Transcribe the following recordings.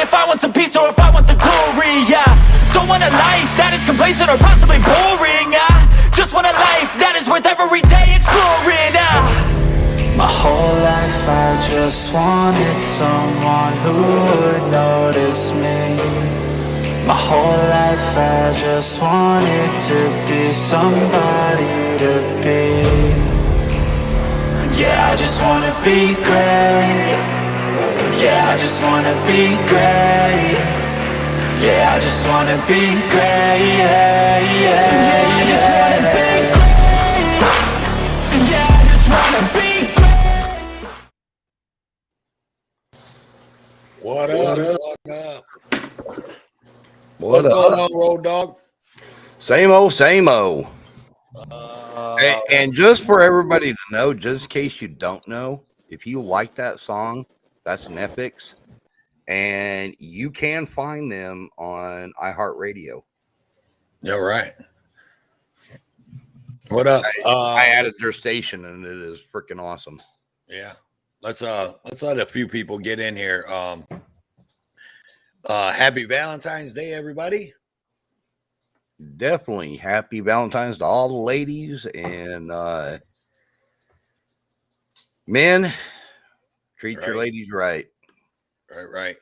if I want some peace or if I want the glory. Yeah, don't want a life that is complacent or possibly boring. I just want a life that is worth every day exploring. My whole life I just wanted someone who would notice me. My whole life I just wanted to be somebody to be. Yeah, I just wanna be great. Yeah, I just wanna be great. Yeah, I just wanna be great. Yeah, I just wanna be great. Yeah, I just wanna be great. What up? What up? What's going on, Road Dog? Same old, same old. And just for everybody to know, just in case you don't know, if you like that song, that's Nepix, and you can find them on iHeartRadio. Yeah, right. What up? I added their station, and it is freaking awesome. Yeah, let's let a few people get in here. Happy Valentine's Day, everybody. Definitely happy Valentine's to all the ladies and men. Treat your ladies right. Right.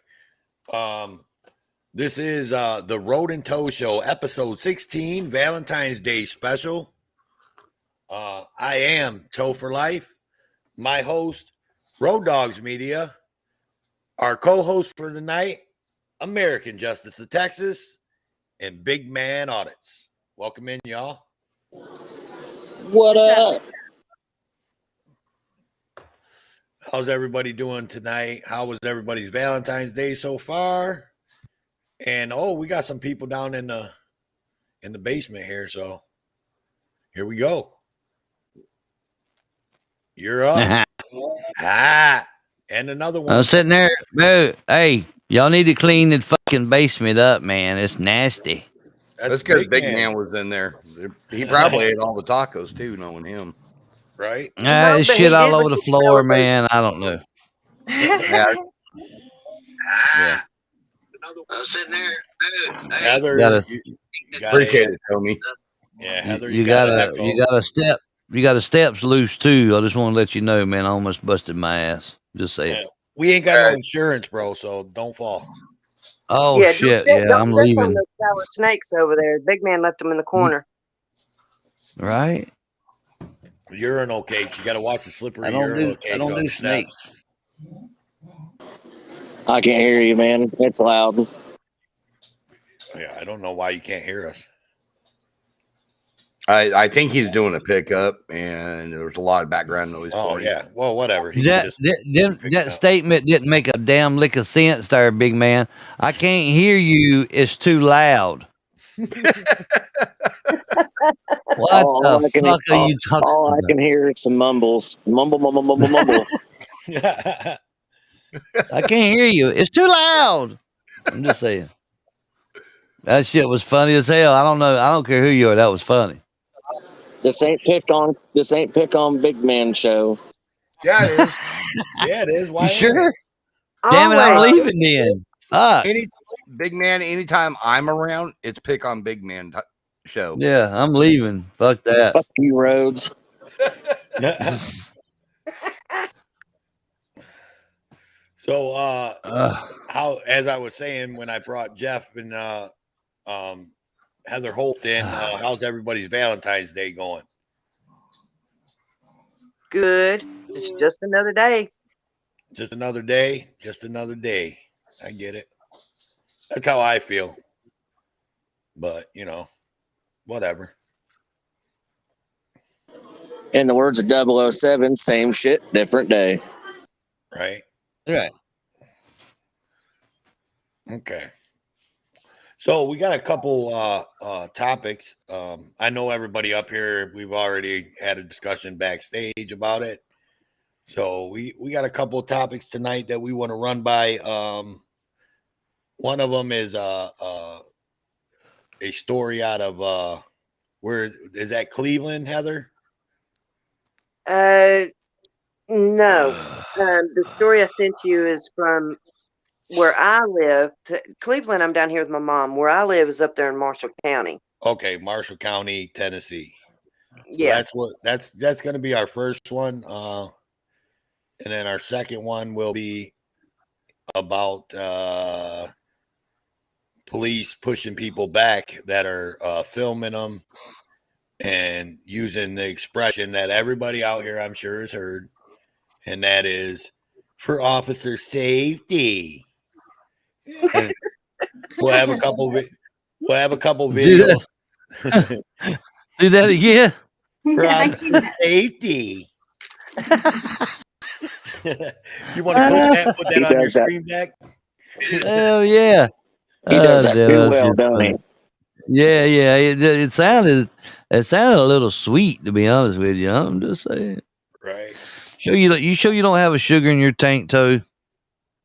This is the Road and Toe Show, episode 16, Valentine's Day special. I am Toe for Life. My host, Road Dogs Media. Our co-host for tonight, American Justice of Texas, and Big Man Audits. Welcome in, y'all. What up? How's everybody doing tonight? How was everybody's Valentine's Day so far? And we got some people down in the basement here, so here we go. You're up. And another one. I'm sitting there. Hey, y'all need to clean the fucking basement up, man. It's nasty. That's because Big Man was in there. He probably ate all the tacos too, knowing him. Right? There's shit all over the floor, man. I don't know. Yeah. I'm sitting there. Heather, appreciate it, Tommy. Yeah, Heather, you got a step. You got a steps loose too. I just want to let you know, man. I almost busted my ass. Just saying. Yeah. We ain't got no insurance, bro, so don't fall. Oh shit! Yeah, I'm leaving. On those sour snakes over there. Big Man left them in the corner. Right. Urinal cakes. You got to watch the slippery urinal cakes. I don't do snakes. I can't hear you, man. It's loud. Yeah, I don't know why you can't hear us. I think he's doing a pickup, and there's a lot of background noise. Oh yeah, well, whatever. That statement didn't make a damn lick of sense, there, Big Man. I can't hear you. It's too loud. What the fuck are you talking All about? I can hear is some mumbles. Mumble, mumble, mumble, mumble. I can't hear you. It's too loud. I'm just saying. That shit was funny as hell. I don't know. I don't care who you are. That was funny. This ain't pick on Big Man show. Yeah, it is. Yeah, it is. Why? You sure? Damn it, I'm leaving then. Fuck. Big Man, anytime I'm around, it's pick on Big Man show. Yeah, I'm leaving. Fuck that. Fuck you, Rhodes. So, how, as I was saying, when I brought Jeff and Heather Holt in, how's everybody's Valentine's Day going? Good. It's just another day. Just another day. Just another day. I get it. That's how I feel. But, whatever. In the words of 007, same shit, different day. Right? Right. Okay. So we got a couple topics. I know everybody up here, we've already had a discussion backstage about it. So we got a couple of topics tonight that we want to run by. One of them is a story out of where is that, Cleveland, Heather? No. The story I sent you is from where I live, Cleveland, I'm down here with my mom. Where I live is up there in Marshall County. Okay, Marshall County, Tennessee. So Yeah. that's going to be our first one. And then our second one will be about police pushing people back that are filming them and using the expression that everybody out here, I'm sure, has heard, and that is for officer safety. And we'll have a couple. We'll have a couple Do videos that, do that again. for officer safety. You want to put He that on your does that. screen deck? Hell yeah. He does that damn, too that's well, just don't he? funny. Yeah, yeah. It sounded a little sweet, to be honest with you. I'm just saying. Right. You sure you don't have a sugar in your tank, Toe?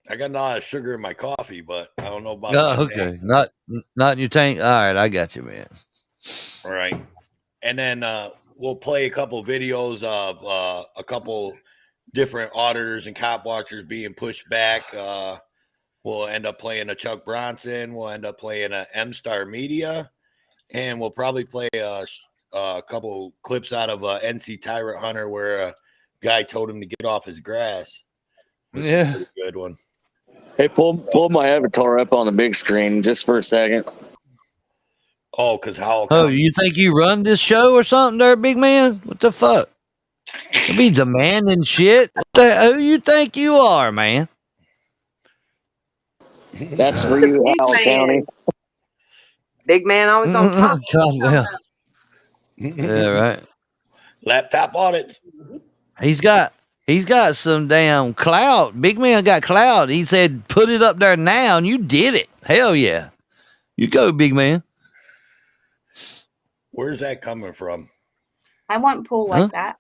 I got a lot of sugar in my coffee, but I don't know about Oh, my okay. tank. Not in your tank. All right, I got you, man. All right. And then we'll play a couple videos of a couple different auditors and cop watchers being pushed back. We'll end up playing a Chuck Bronson. We'll end up playing a M-Star Media. And we'll probably play a couple clips out of NC Tyrant Hunter where a guy told him to get off his grass. Which is a pretty good one. Hey, pull my avatar up on the big screen just for a second. Oh, because how? Oh, you think you run this show or something there, big man? What the fuck? You be demanding shit. Who you think you are, man? That's for you, Big Howell man. County. Big man always on top. God, well. Yeah, right. Laptop audits. He's got some damn clout. Big man got clout. He said, "Put it up there now," and you did it. Hell yeah, you go, big man. Where's that coming from? I want pool like that.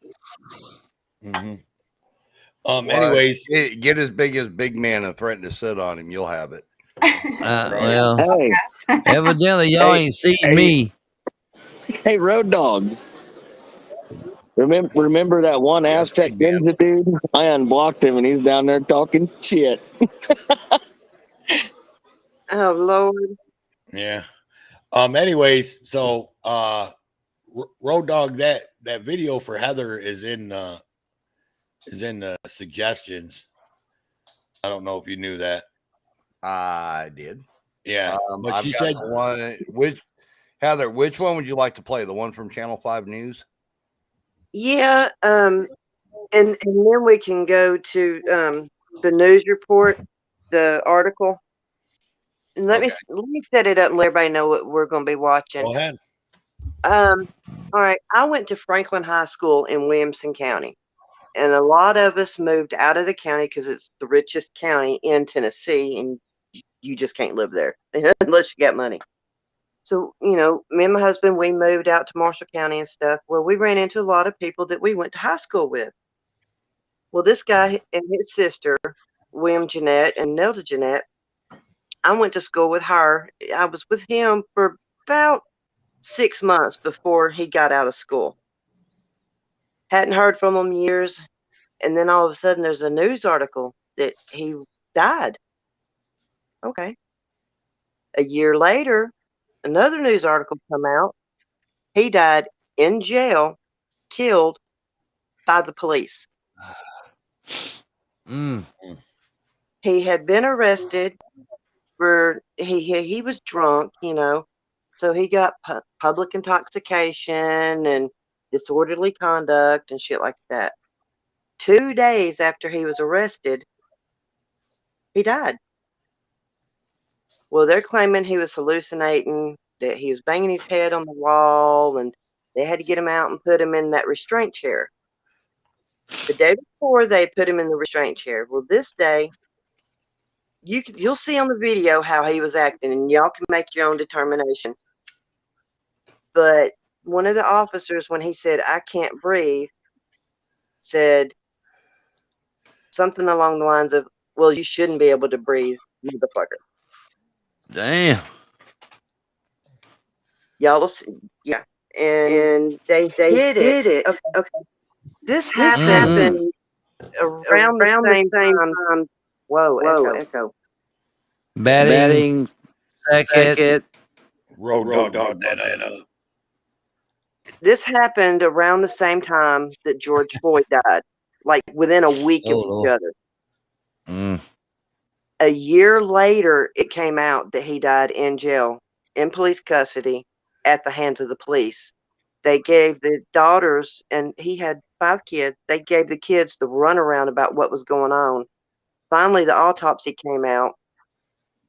Mm-hmm. Well, Anyways, get as big as big man and threaten to sit on him. You'll have it. Well, Hey, evidently y'all Hey, ain't seen hey. me. hey, Road Dog. Remember that one Yes, Aztec big man. Ninja dude? I unblocked him and he's down there talking shit. Oh Lord. yeah. Anyways, so Road Dog, that video for Heather is in the suggestions. I don't know if you knew that. I did. Yeah, but I've she got said the one. Heather, which one would you like to play? The one from Channel 5 News? Yeah. And then we can go to the news report, the article. And let me set it up and let everybody know what we're going to be watching. Go ahead. All right. I went to Franklin High School in Williamson County, and a lot of us moved out of the county because it's the richest county in Tennessee, and you just can't live there unless you got money. So, me and my husband, we moved out to Marshall County and stuff. Well, we ran into a lot of people that we went to high school with. Well, this guy and his sister, William Jeanette and Nelda Jeanette, I went to school with her. I was with him for about 6 months before he got out of school. Hadn't heard from him years. And then all of a sudden there's a news article that he died. Okay. A year later, another news article come out. He died in jail, killed by the police. He had been arrested for he was drunk, so he got public intoxication and disorderly conduct and shit like that. 2 days after he was arrested, he died. Well, they're claiming he was hallucinating, that he was banging his head on the wall, and they had to get him out and put him in that restraint chair. The day before, they put him in the restraint chair. Well, this day, you'll see on the video how he was acting, and y'all can make your own determination. But one of the officers, when he said, "I can't breathe," said something along the lines of, "Well, you shouldn't be able to breathe, motherfucker." Damn. Y'all will see. Yeah. And they did it. Okay. This happened around the same time. Whoa, echo. Batting second. Road dog that up. This happened around the same time that George Floyd died, like within a week of Oh, each Lord. other. Mm. A year later, it came out that he died in jail, in police custody, at the hands of the police. They gave the daughters, and he had 5 kids, they gave the kids the runaround about what was going on. Finally, the autopsy came out,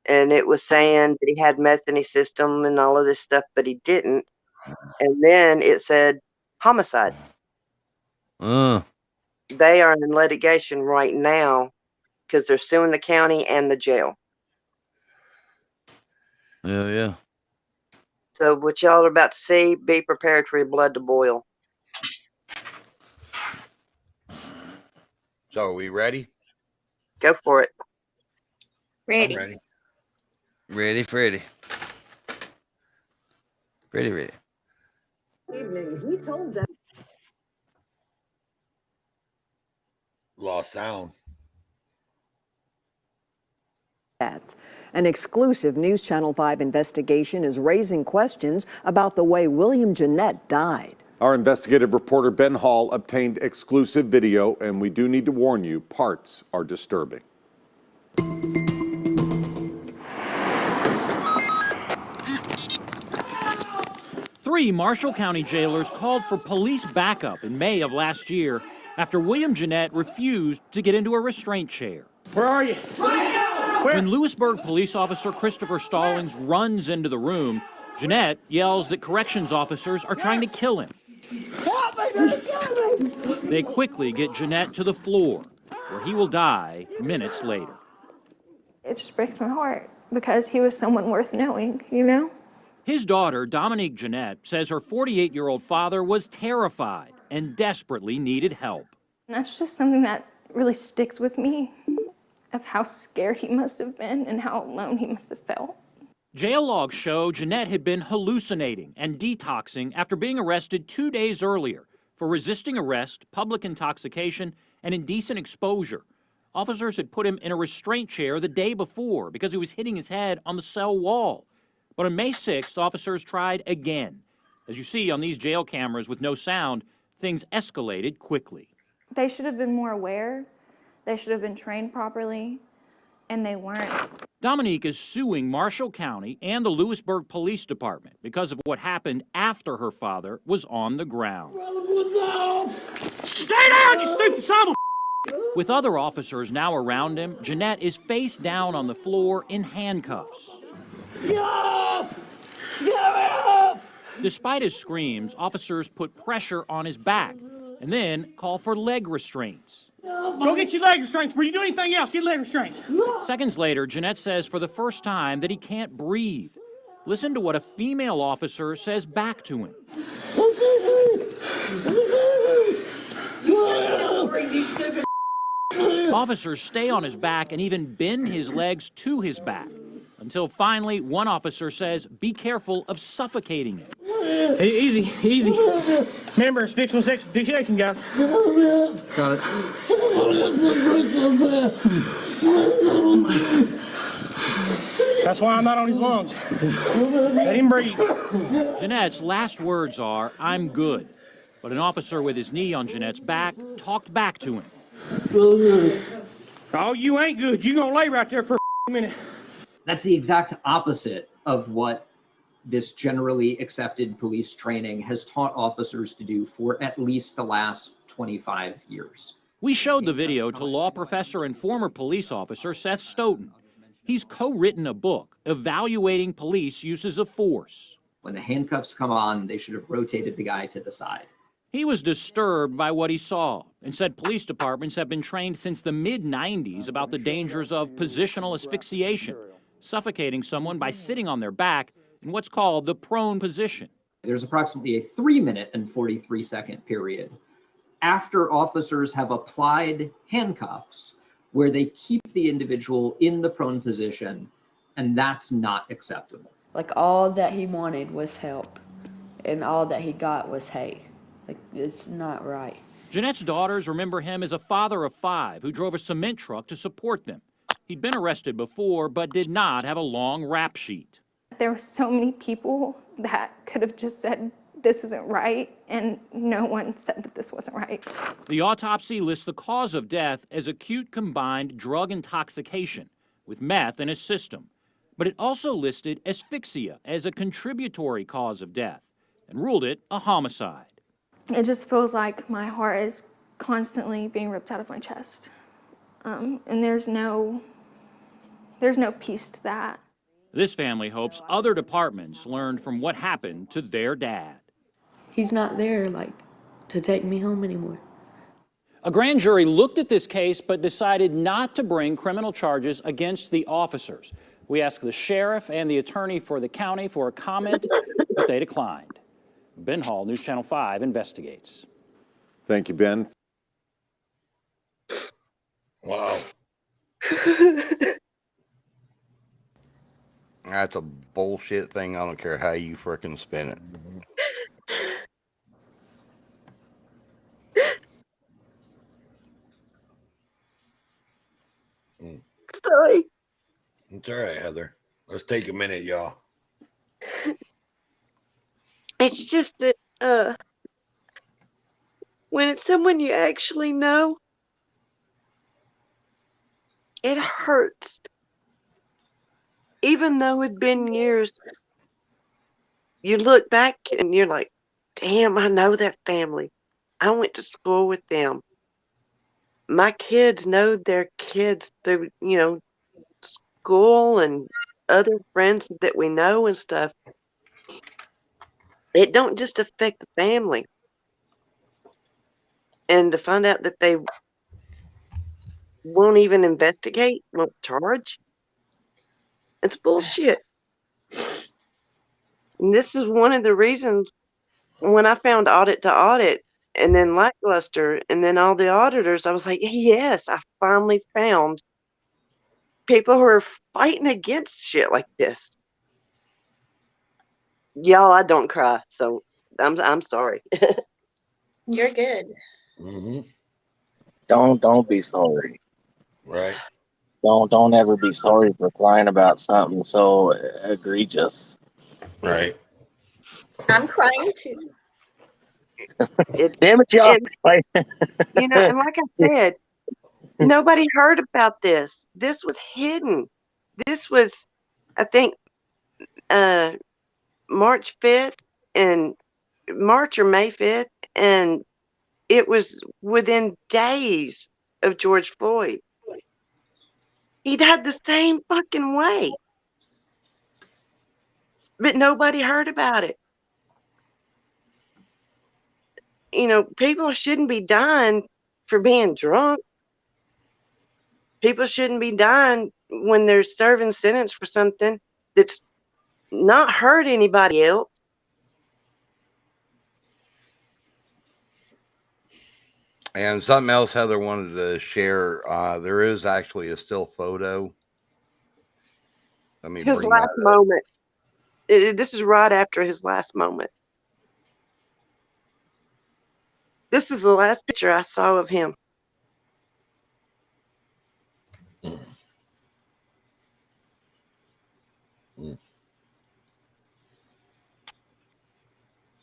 and it was saying that he had meth in his system and all of this stuff, but he didn't. And then it said homicide. They are in litigation right now because they're suing the county and the jail. Yeah. So what y'all are about to see, be prepared for your blood to boil. So are we ready? Go for it. Ready. I'm ready. Ready, Freddy. Ready. Lost sound. An exclusive News Channel 5 investigation is raising questions about the way William Jeanette died. Our investigative reporter Ben Hall obtained exclusive video, and we do need to warn you, parts are disturbing. Three Marshall County jailers called for police backup in May of last year after William Jeanette refused to get into a restraint chair. Where are you? When Lewisburg police officer Christopher Stallings runs into the room, Jeanette yells that corrections officers are trying to kill him. They quickly get Jeanette to the floor, where he will die minutes later. It just breaks my heart because he was someone worth knowing, you know? His daughter, Dominique Jeanette, says her 48-year-old father was terrified and desperately needed help. And that's just something that really sticks with me, of how scared he must have been and how alone he must have felt. Jail logs show Jeanette had been hallucinating and detoxing after being arrested 2 days earlier for resisting arrest, public intoxication, and indecent exposure. Officers had put him in a restraint chair the day before because he was hitting his head on the cell wall. But on May 6th, officers tried again. As you see on these jail cameras with no sound, things escalated quickly. They should have been more aware. They should have been trained properly, and they weren't. Dominique is suing Marshall County and the Lewisburg Police Department because of what happened after her father was on the ground. Stay down, you stupid son of a... With other officers now around him, Jeanette is face down on the floor in handcuffs. Get up! Get up! Despite his screams, officers put pressure on his back and then call for leg restraints. Go get your leg restraints. Before you do anything else, get leg restraints. Seconds later, Jeanette says for the first time that he can't breathe. Listen to what a female officer says back to him. Officers stay on his back and even bend his legs to his back until finally one officer says, "Be careful of suffocating him." Hey, easy. Remember, it's fictional asphyxiation, guys. Got it. That's why I'm not on his lungs. Let him breathe. Jeanette's last words are, "I'm good." But an officer with his knee on Jeanette's back talked back to him. Oh, you ain't good. You gonna lay right there for a minute. That's the exact opposite of what this generally accepted police training has taught officers to do for at least the last 25 years. We showed the video to law professor and former police officer Seth Stoughton. He's co-written a book evaluating police uses of force. When the handcuffs come on, they should have rotated the guy to the side. He was disturbed by what he saw and said police departments have been trained since the mid-90s about the dangers of positional asphyxiation, suffocating someone by sitting on their back in what's called the prone position. There's approximately a 3-minute and 43-second period after officers have applied handcuffs where they keep the individual in the prone position, and that's not acceptable. Like, all that he wanted was help, and all that he got was hate. Like, it's not right. Jeanette's daughters remember him as a father of 5 who drove a cement truck to support them. He'd been arrested before, but did not have a long rap sheet. There were so many people that could have just said, this isn't right, and no one said that this wasn't right. The autopsy lists the cause of death as acute combined drug intoxication with meth in his system, but it also listed asphyxia as a contributory cause of death and ruled it a homicide. It just feels like my heart is constantly being ripped out of my chest, and there's no peace to that. This family hopes other departments learned from what happened to their dad. He's not there, to take me home anymore. A grand jury looked at this case but decided not to bring criminal charges against the officers. We asked the sheriff and the attorney for the county for a comment, but they declined. Ben Hall, News Channel 5, investigates. Thank you, Ben. Wow. That's a bullshit thing. I don't care how you frickin' spin it. Sorry. It's all right, Heather. Let's take a minute, y'all. It's just that when it's someone you actually know, it hurts. Even though it'd been years, you look back and you're like, damn, I know that family. I went to school with them. My kids know their kids through, school and other friends that we know and stuff. It don't just affect the family. And to find out that they won't even investigate, won't charge, it's bullshit. And this is one of the reasons when I found Audit to Audit and then Lackluster and then all the auditors, I was like, yes, I finally found people who are fighting against shit like this. Y'all, I don't cry, so I'm sorry. You're good. Mm-hmm. Don't be sorry. Right. Don't ever be sorry for crying about something so egregious. Right. I'm crying too. Damn it, y'all. And like I said, nobody heard about this. This was hidden. This was, I think, March 5th and March or May 5th, and it was within days of George Floyd. He died the same fucking way. But nobody heard about it. People shouldn't be dying for being drunk. People shouldn't be dying when they're serving sentence for something that's not hurt anybody else. And something else Heather wanted to share. There is actually a still photo. Let me His bring last that up. moment. This is right after his last moment. This is the last picture I saw of him.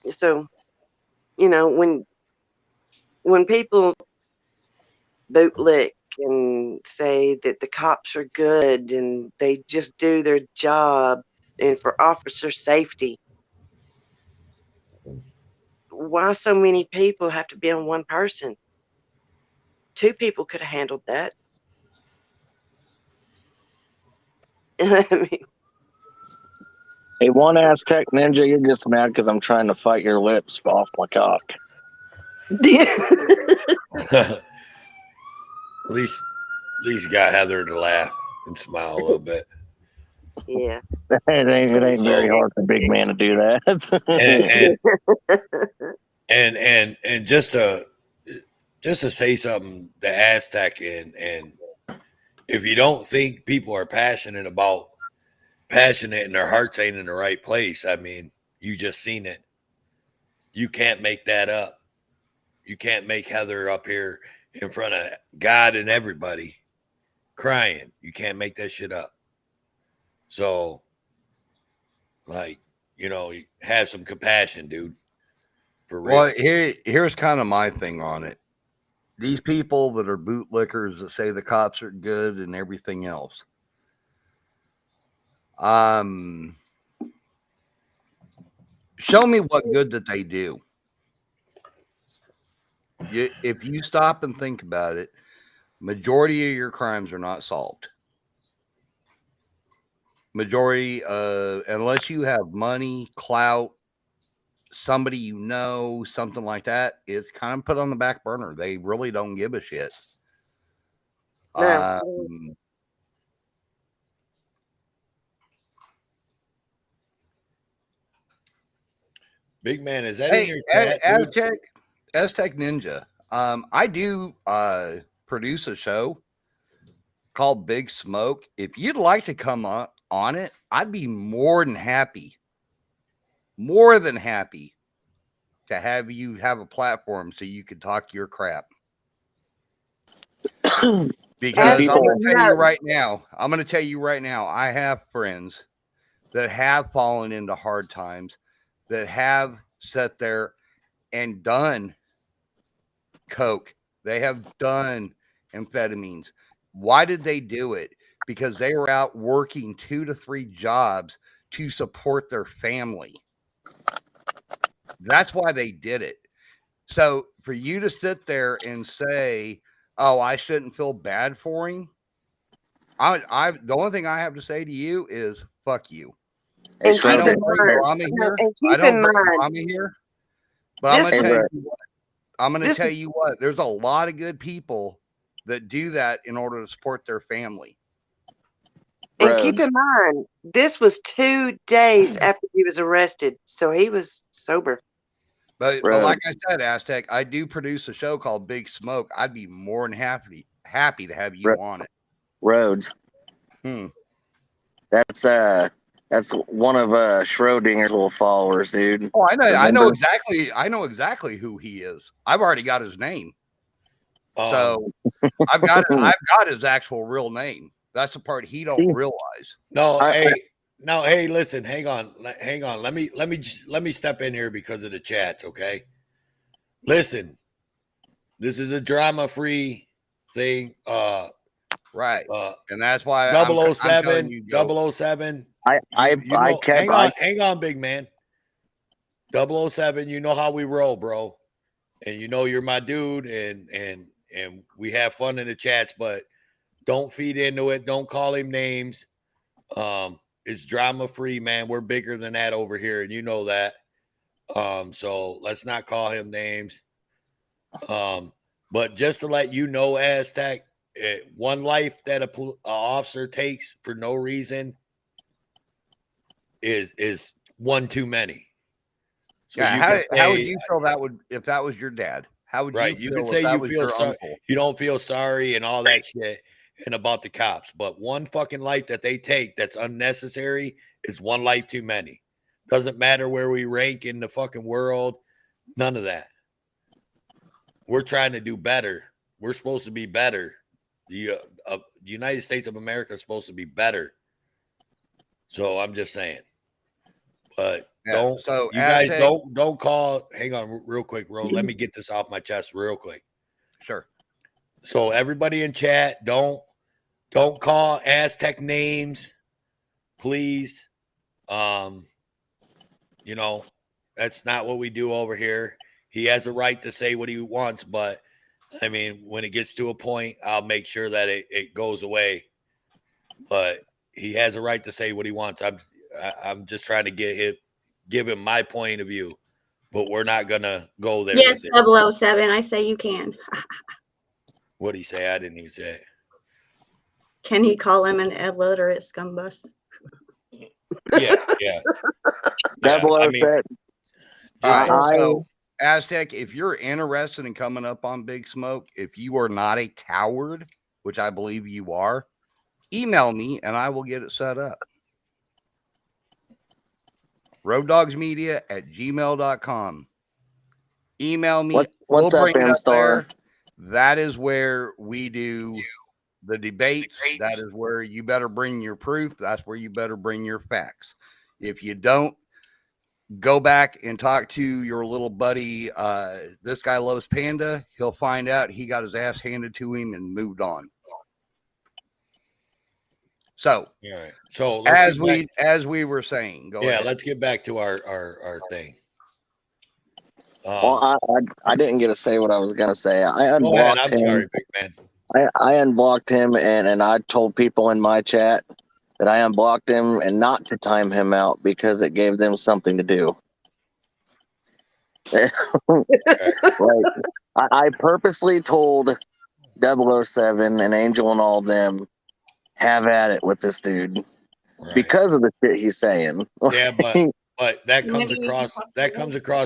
So, when people bootlick and say that the cops are good and they just do their job and for officer safety, why so many people have to be on one person? 2 people could have handled that. I mean, Hey, one ass tech ninja, you're just mad because I'm trying to fight your lips off my cock. At least got Heather to laugh and smile a little bit. Yeah. It ain't very hard for a big man to do that. and just to say something, the Aztec and if you don't think people are passionate and their hearts ain't in the right place, I mean, you just seen it. You can't make that up. You can't make Heather up here in front of God and everybody crying. You can't make that shit up. So, like, you know, have some compassion, dude. For real. Well, here's kind of my thing on it. These people that are bootlickers that say the cops are good and everything else. Show me what good that they do. If you stop and think about it, majority of your crimes are not solved. Majority, unless you have money, clout, somebody you know, something like that, it's kind of put on the back burner. They really don't give a shit. No. Big man, is that in your chat? Aztec Ninja. I do produce a show called Big Smoke. If you'd like to come on it, I'd be more than happy to have you have a platform so you could talk your crap. Because I'm going to tell you right now, I have friends that have fallen into hard times, that have sat there and done coke. They have done amphetamines. Why did they do it? Because they were out working 2 to 3 jobs to support their family. That's why they did it. So for you to sit there and say, "Oh, I shouldn't feel bad for him," the only thing I have to say to you is fuck you. And I don't bring drama here. I don't bring drama here. But I'm going to tell you what. There's a lot of good people that do that in order to support their family. And keep in mind, this was 2 days after he was arrested, so he was sober. But like I said, Aztec, I do produce a show called Big Smoke. I'd be more than happy to have you on it. Rhodes. That's one of Schrodinger's little followers, dude. Oh, I know. I know exactly who he is. I've already got his name. So I've got his actual real name. That's the part he don't realize. Hey, listen, hang on. Let me step in here because of the chats, okay? Listen, this is a drama-free thing. Right. And that's why 007, 007. Hang on, big man. 007, you know how we roll, bro. And you know you're my dude, and we have fun in the chats, but don't feed into it. Don't call him names. It's drama free, man. We're bigger than that over here, and you know that. So let's not call him names. But just to let you know, Aztec, one life that a officer takes for no reason is one too many. So yeah, how would you feel if that was your dad? How would you feel? You could say you feel sorry, you don't feel sorry and all that shit and about the cops, but one fucking life that they take that's unnecessary is one life too many. Doesn't matter where we rank in the fucking world, none of that. We're trying to do better. We're supposed to be better. The United States of America is supposed to be better. So I'm just saying. But don't call. Hang on real quick, bro. Let me get this off my chest real quick. Sure. So everybody in chat, don't call Aztec names, please. You know, that's not what we do over here. He has a right to say what he wants, but I mean, when it gets to a point, I'll make sure that it goes away. But he has a right to say what he wants. I'm just trying to give him my point of view, but we're not gonna go there. Yes, 007. I say you can. What'd he say? I didn't even say it. Can he call him an illiterate scumbus? Yeah. So, Aztec, if you're interested in coming up on Big Smoke, if you are not a coward, which I believe you are, email me and I will get it set up. roaddogsmedia@gmail.com. Email me. What's up, bring it up Star? there. That is where we do The debates, that is where you better bring your proof. That's where you better bring your facts. If you don't, go back and talk to your little buddy. This guy loves Panda. He'll find out he got his ass handed to him and moved on. So, all right. So as we were saying, go ahead. Let's get back to our thing. Well, I didn't get to say what I was gonna say. I unblocked him. Sorry, big man. I unblocked him and I told people in my chat that I unblocked him and not to time him out because it gave them something to do. Like, I purposely told 007 and Angel and all them, have at it with this dude because of the shit he's saying. Yeah, but that comes across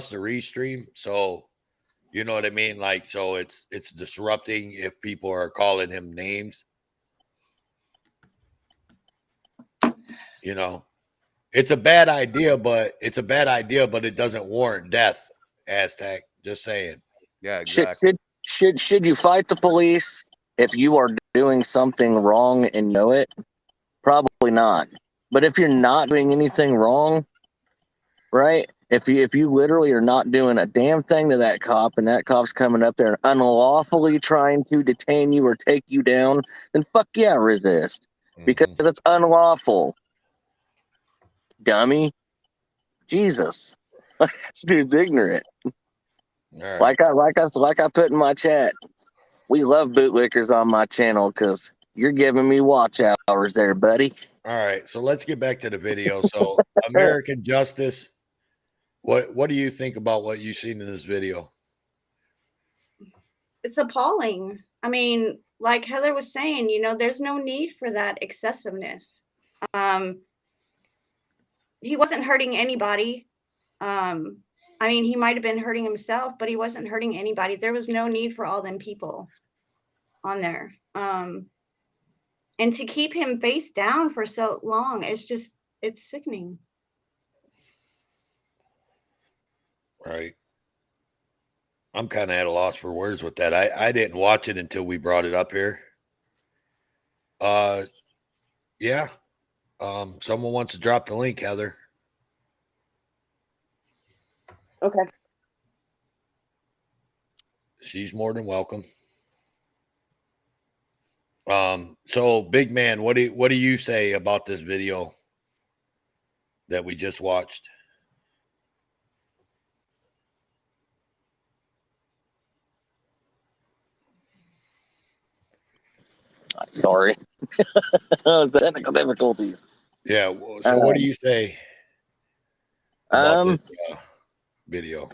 the restream, so you know what I mean? Like, so it's disrupting if people are calling him names. You know, it's a bad idea, but it doesn't warrant death. Aztec, just saying. Yeah, exactly. Should you fight the police if you are doing something wrong and know it? Probably not. But if you're not doing anything wrong, right? If you literally are not doing a damn thing to that cop and that cop's coming up there and unlawfully trying to detain you or take you down, then fuck yeah, resist. Because it's unlawful. Dummy. Jesus. This dude's ignorant. Right. Like I put in my chat, we love bootlickers on my channel because you're giving me watch hours there, buddy. All right, so let's get back to the video. So, American Justice, what do you think about what you've seen in this video? It's appalling. I mean, like Heather was saying, you know, there's no need for that excessiveness. He wasn't hurting anybody. I mean, he might have been hurting himself, but he wasn't hurting anybody. There was no need for all them people on there. And to keep him face down for so long, it's sickening. Right. I'm kind of at a loss for words with that. I didn't watch it until we brought it up here. Yeah. Someone wants to drop the link, Heather. Okay. She's more than welcome. So big man, what do you say about this video that we just watched? Sorry. Technical difficulties. Yeah. So what do you say about this video?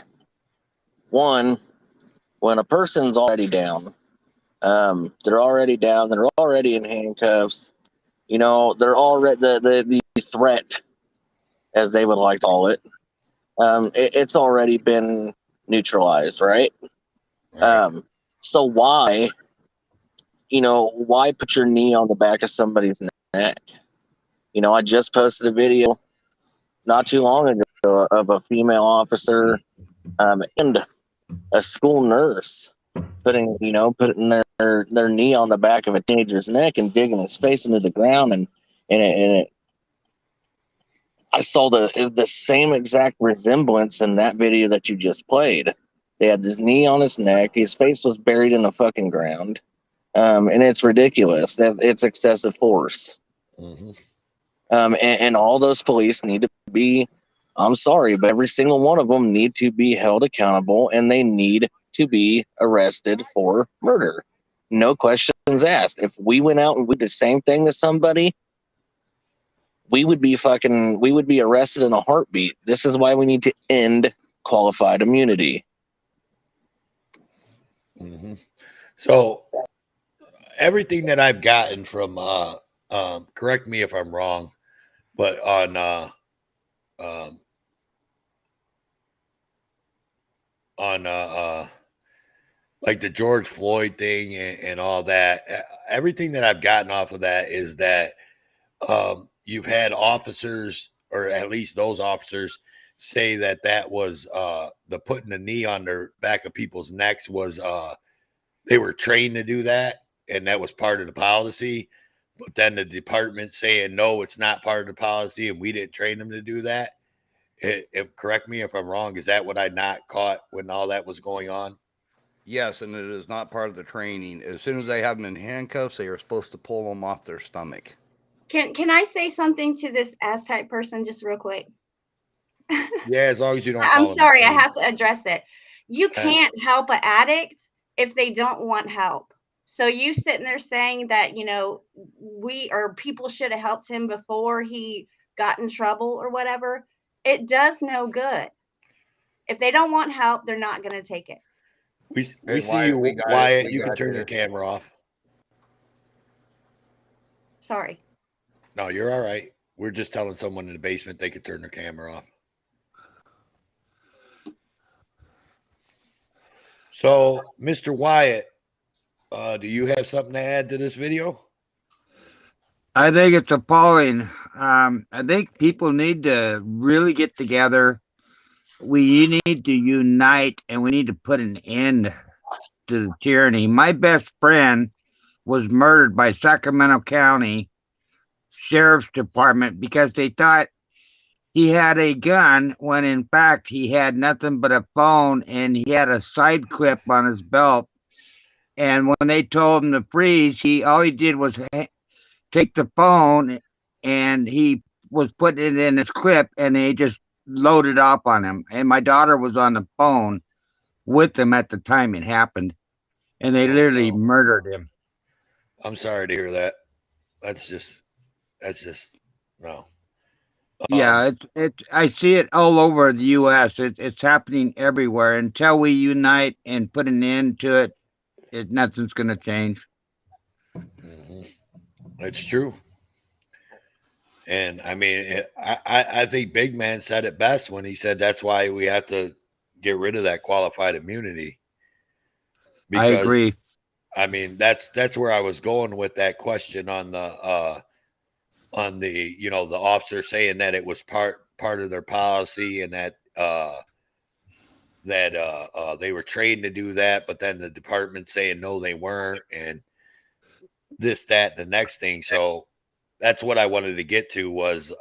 One, when a person's already down, they're already down, they're already in handcuffs, you know, they're already the threat, as they would like to call it, it's already been neutralized, right? So why put your knee on the back of somebody's neck? You know, I just posted a video not too long ago of a female officer and a school nurse putting their knee on the back of a teenager's neck and digging his face into the ground, and I saw the same exact resemblance in that video that you just played. They had his knee on his neck, his face was buried in the fucking ground, and it's ridiculous. That it's excessive force. And all those police need to be, I'm sorry, but every single one of them need to be held accountable, and they need to be arrested for murder. No questions asked. If we went out and we did the same thing to somebody, we would be arrested in a heartbeat. This is why we need to end qualified immunity. So everything that I've gotten from, correct me if I'm wrong, but on like the George Floyd thing and all that, everything that I've gotten off of that is that you've had officers, or at least those officers, say that was the putting the knee on their back of people's necks was they were trained to do that, and that was part of the policy, but then the department saying, no, it's not part of the policy, and we didn't train them to do that. Correct me if I'm wrong. Is that what I not caught when all that was going on? Yes, and it is not part of the training. As soon as they have them in handcuffs, they are supposed to pull them off their stomach. Can I say something to this ass type person just real quick? Yeah, as long as you don't. I'm sorry, I have to address it. You can't help an addict if they don't want help. So you sitting there saying that, you know, people should have helped him before he got in trouble or whatever. It does no good. If they don't want help, they're not going to take it. We Hey, see you, Wyatt. You can turn your camera off. Sorry. No, you're all right. We're just telling someone in the basement they could turn their camera off. So, Mr. Wyatt, do you have something to add to this video? I think it's appalling. I think people need to really get together. We need to unite, and we need to put an end to the tyranny. My best friend was murdered by Sacramento County Sheriff's Department because they thought he had a gun when in fact he had nothing but a phone, and he had a side clip on his belt. And when they told him to freeze, all he did was take the phone, and he was putting it in his clip, and they just loaded up on him. And my daughter was on the phone with him at the time it happened, and they literally murdered him. I'm sorry to hear that. That's just no. Yeah, I see it all over the U.S. It's happening everywhere. Until we unite and put an end to it, nothing's going to change. It's true. And I mean, I think Big Man said it best when he said that's why we have to get rid of that qualified immunity. I agree. I mean, that's where I was going with that question on the the officer saying that it was part of their policy, and that they were trained to do that, but then the department saying no, they weren't, and this, that, the next thing. So that's what I wanted to get to was,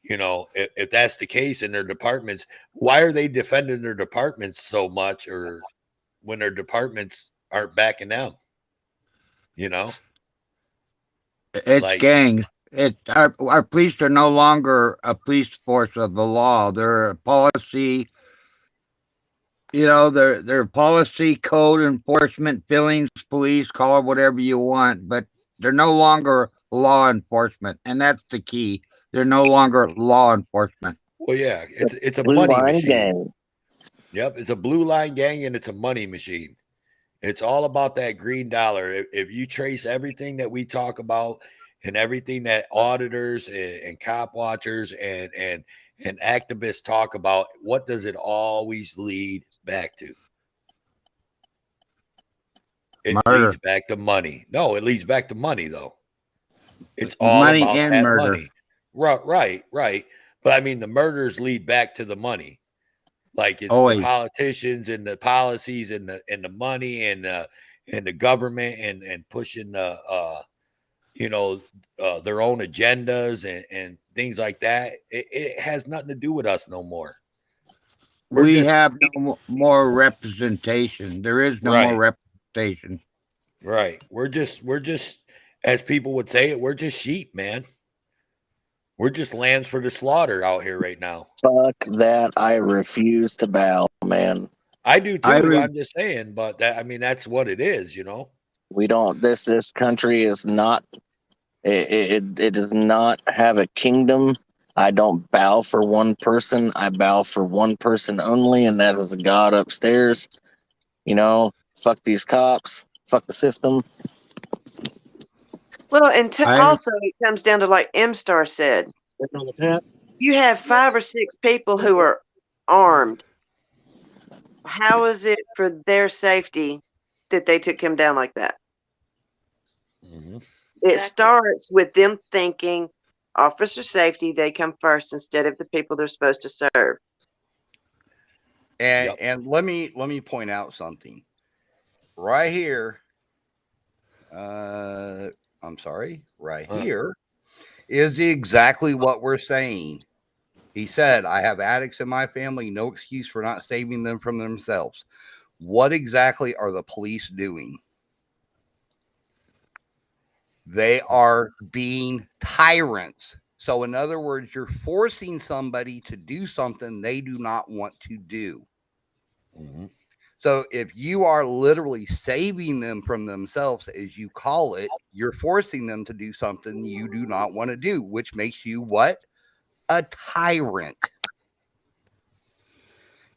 if that's the case in their departments, why are they defending their departments so much, or when their departments aren't backing down? It's gangs. Our police are no longer a police force of the law. They're a policy. They're policy, code enforcement, feelings police, call it whatever you want, but they're no longer law enforcement, and that's the key. They're no longer law enforcement. Well, yeah, it's a Blue money line machine. gang. Yep, it's a blue line gang, and it's a money machine. It's all about that green dollar. If you trace everything that we talk about, and everything that auditors and cop watchers and activists talk about, what does it always lead back to? It leads back to money. No, it leads back to money, though. It's all money about and that murder. money. Right. But I mean, the murders lead back to the money. Like it's the politicians and the policies and the money and the government and pushing their own agendas and things like that. It has nothing to do with us no more. We have no more representation. There is no more representation. Right. We're just, as people would say it, we're just sheep, man. We're just lambs for the slaughter out here right now. Fuck that. I refuse to bow, man. I do too. I'm just saying, but that's what it is, We don't, this country is not, it does not have a kingdom. I don't bow for one person. I bow for one person only, and that is a God upstairs. Fuck these cops. Fuck the system. Well, and also it comes down to, like M-Star said, you have 5 or 6 people who are armed. How is it for their safety that they took him down like that? It starts with them thinking officer safety, they come first instead of the people they're supposed to serve. And let me point out something right here. I'm sorry, right here is exactly what we're saying. He said, I have addicts in my family, no excuse for not saving them from themselves. What exactly are the police doing? They are being tyrants. So, in other words, you're forcing somebody to do something they do not want to do. Mm-hmm. So, if you are literally saving them from themselves, as you call it, you're forcing them to do something you do not want to do, which makes you what? A tyrant.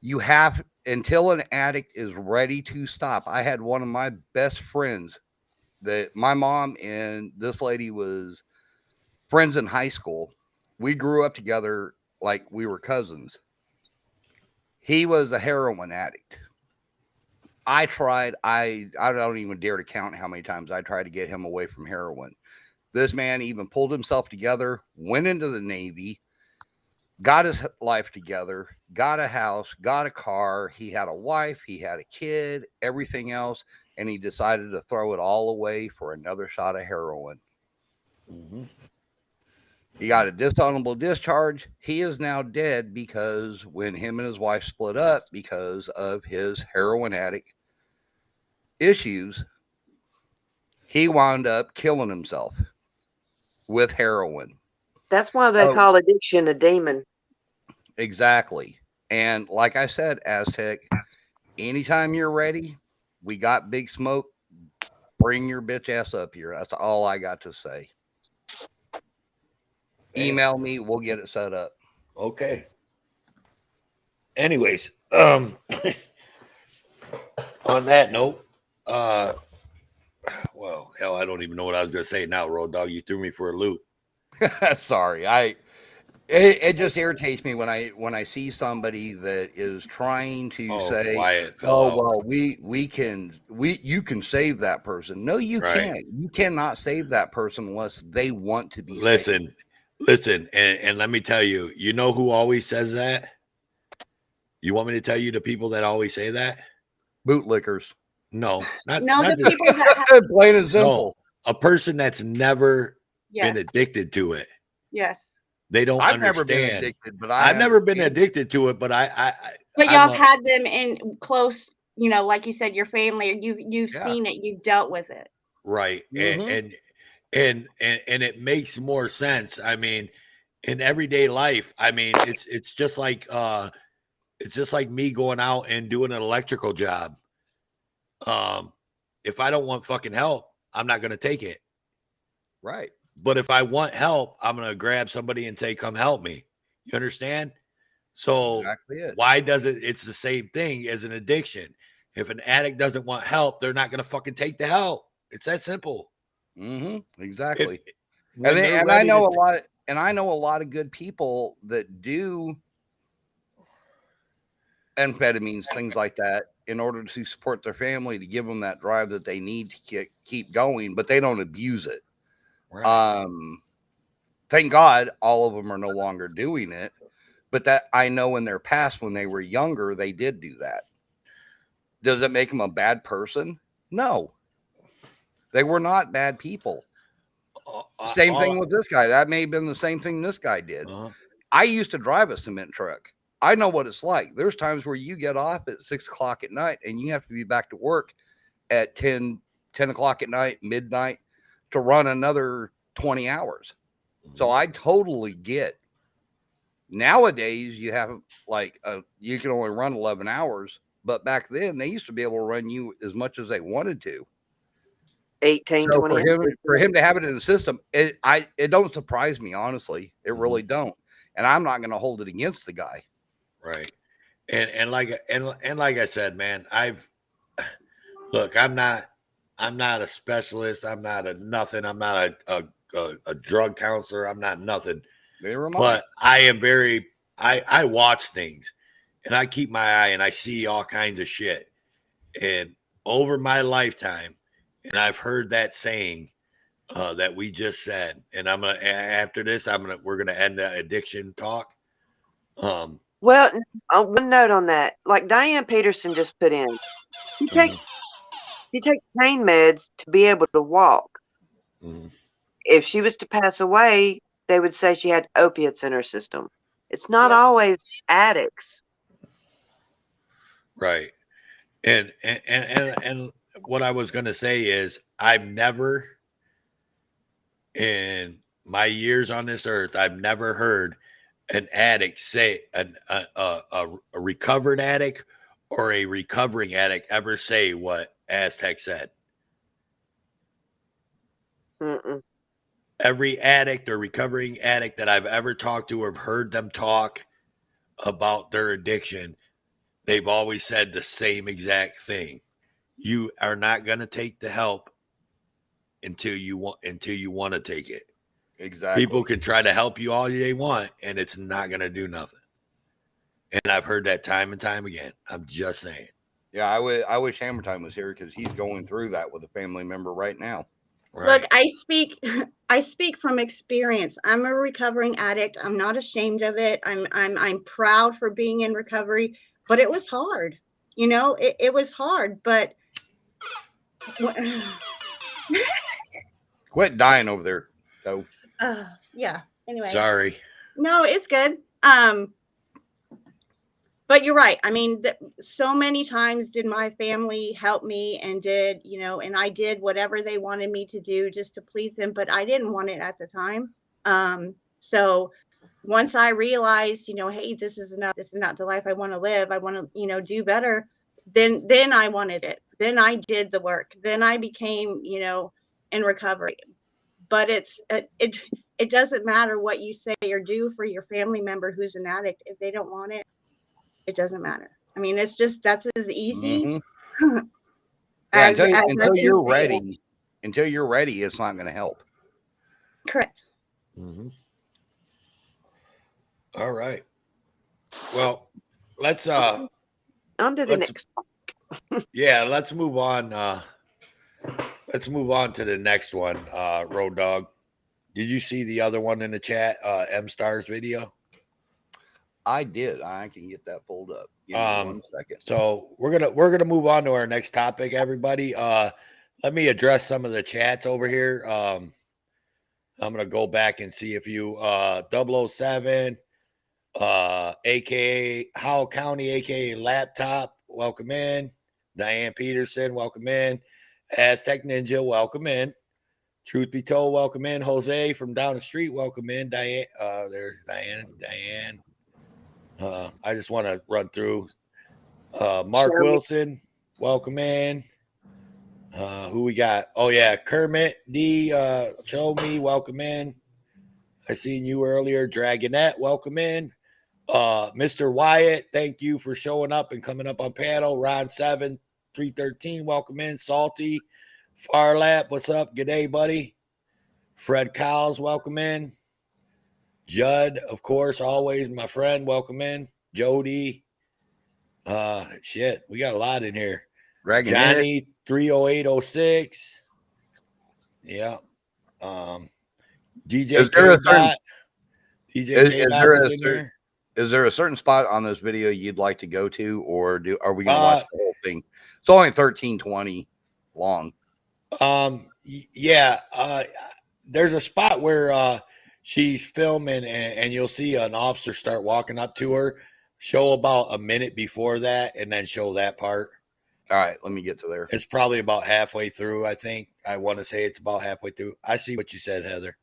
You have until an addict is ready to stop. I had one of my best friends that my mom and this lady was friends in high school. We grew up together like we were cousins. He was a heroin addict. I don't even dare to count how many times I tried to get him away from heroin. This man even pulled himself together, went into the Navy, got his life together, got a house, got a car. He had a wife, he had a kid, everything else, and he decided to throw it all away for another shot of heroin. Mm-hmm. He got a dishonorable discharge. He is now dead because when him and his wife split up because of his heroin addict issues, he wound up killing himself with heroin. That's why they So, call addiction a demon. exactly. And like I said, Aztec, anytime you're ready, we got Big Smoke. Bring your bitch ass up here. That's all I got to say. Email me. We'll get it set up. Okay. Anyways, on that note, well, hell, I don't even know what I was going to say now, Road Dog. You threw me for a loop. Sorry. It just irritates me when I see somebody that is trying to say, "Oh, well, you can save that person." No, you can't. You cannot save that person unless they want to be saved. Listen, and let me tell you, you know who always says that? You want me to tell you the people that always say that? Bootlickers. No, not the just, people that have, plain and simple. No, a person that's never been Yes. addicted to it. Yes. They don't I've understand. never been addicted, but I've never been addicted to it, but But y'all have had them in close, like you said, your family, or you've seen it, you've dealt with it. Right. And it makes more sense. I mean, in everyday life, I mean, it's just like me going out and doing an electrical job. If I don't want fucking help, I'm not going to take it. Right. But if I want help, I'm going to grab somebody and say, come help me. You understand? So exactly it. Why does it? It's the same thing as an addiction. If an addict doesn't want help, they're not going to fucking take the help. It's that simple. Exactly. And I know a lot of good people that do amphetamines, things like that, in order to support their family, to give them that drive that they need to keep going, but they don't abuse it. Right. Thank God all of them are no longer doing it, but that I know in their past, when they were younger, they did do that. Does it make them a bad person? No. They were not bad people. Same thing with this guy. That may have been the same thing this guy did. I used to drive a cement truck. I know what it's like. There's times where you get off at 6 o'clock at night and you have to be back to work at 10 o'clock at night, midnight, to run another 20 hours. So I totally get. Nowadays, you have you can only run 11 hours, but back then they used to be able to run you as much as they wanted to. 18, so 20. for him to have it in the system, it don't surprise me, honestly. It really don't. And I'm not going to hold it against the guy. Right. And like I said, man, look, I'm not a specialist. I'm not a nothing. I'm not a drug counselor. I'm not nothing. But I am I watch things and I keep my eye and I see all kinds of shit. And over my lifetime, and I've heard that saying that we just said, and after this, we're gonna end the addiction talk. Well, one note on that, like Diane Peterson just put in, She takes pain meds to be able to walk. Mm-hmm. If she was to pass away, they would say she had opiates in her system. It's not Yep. always addicts. Right. And what I was gonna say is I've never in my years on this earth, I've never heard an addict say a recovered addict or a recovering addict ever say what Aztec said. Mm-mm. Every addict or recovering addict that I've ever talked to or heard them talk about their addiction, they've always said the same exact thing. You are not going to take the help until you want to take it. Exactly. People can try to help you all they want, and it's not going to do nothing. And I've heard that time and time again. I'm just saying. Yeah, I wish Hammer Time was here because he's going through that with a family member right now. Look, I speak from experience. I'm a recovering addict. I'm not ashamed of it. I'm proud for being in recovery, but it was hard. You know, it was hard, but Quit dying over there. So yeah. Anyway. Sorry. No, it's good. But you're right. I mean, so many times did my family help me and did, you know, and I did whatever they wanted me to do just to please them, but I didn't want it at the time. So once I realized, you know, hey, this is not the life I want to live. I want to, you know, do better. Then I wanted it. Then I did the work. Then I became, you know, in recovery. But it doesn't matter what you say or do for your family member who's an addict. If they don't want it, it doesn't matter. I mean, it's just that's as easy yeah, as until you're ready. Until you're ready, it's not going to help. Correct. Mm-hmm. All right. Well, let's on to the next. Yeah, let's move on. Let's move on to the next one. Road Dog. Did you see the other one in the chat? M Star's video. I did. I can get that pulled up. Give me 1 second. So we're gonna move on to our next topic, everybody. Let me address some of the chats over here. I'm gonna go back and see if you 007, aka Howell County, aka Laptop, welcome in. Diane Peterson, welcome in. Aztec Ninja, welcome in. Truth be told, welcome in. Jose from down the street, welcome in. Diane, there's Diane. I just want to run through. Mark Wilson, welcome in. Who we got? Oh yeah, Kermit D. Show me, welcome in. I seen you earlier. Dragonette, welcome in. Mr. Wyatt, thank you for showing up and coming up on panel. Ron 7 313, welcome in. Salty, Farlap, what's up? Good day, buddy. Fred Cowles, welcome in. Judd, of course, always my friend, welcome in. Jody, shit, we got a lot in here. Dragon Johnny 30806. Yeah. DJ K-Dot. DJ K-Dot is in there. Is there a certain spot on this video you'd like to go to, or are we going to watch the whole thing? It's only 13:20 long. Yeah. There's a spot where she's filming and you'll see an officer start walking up to her, show about a minute before that, and then show that part. All right, let me get to there. It's probably about halfway through, I think. I want to say it's about halfway through. I see what you said, Heather.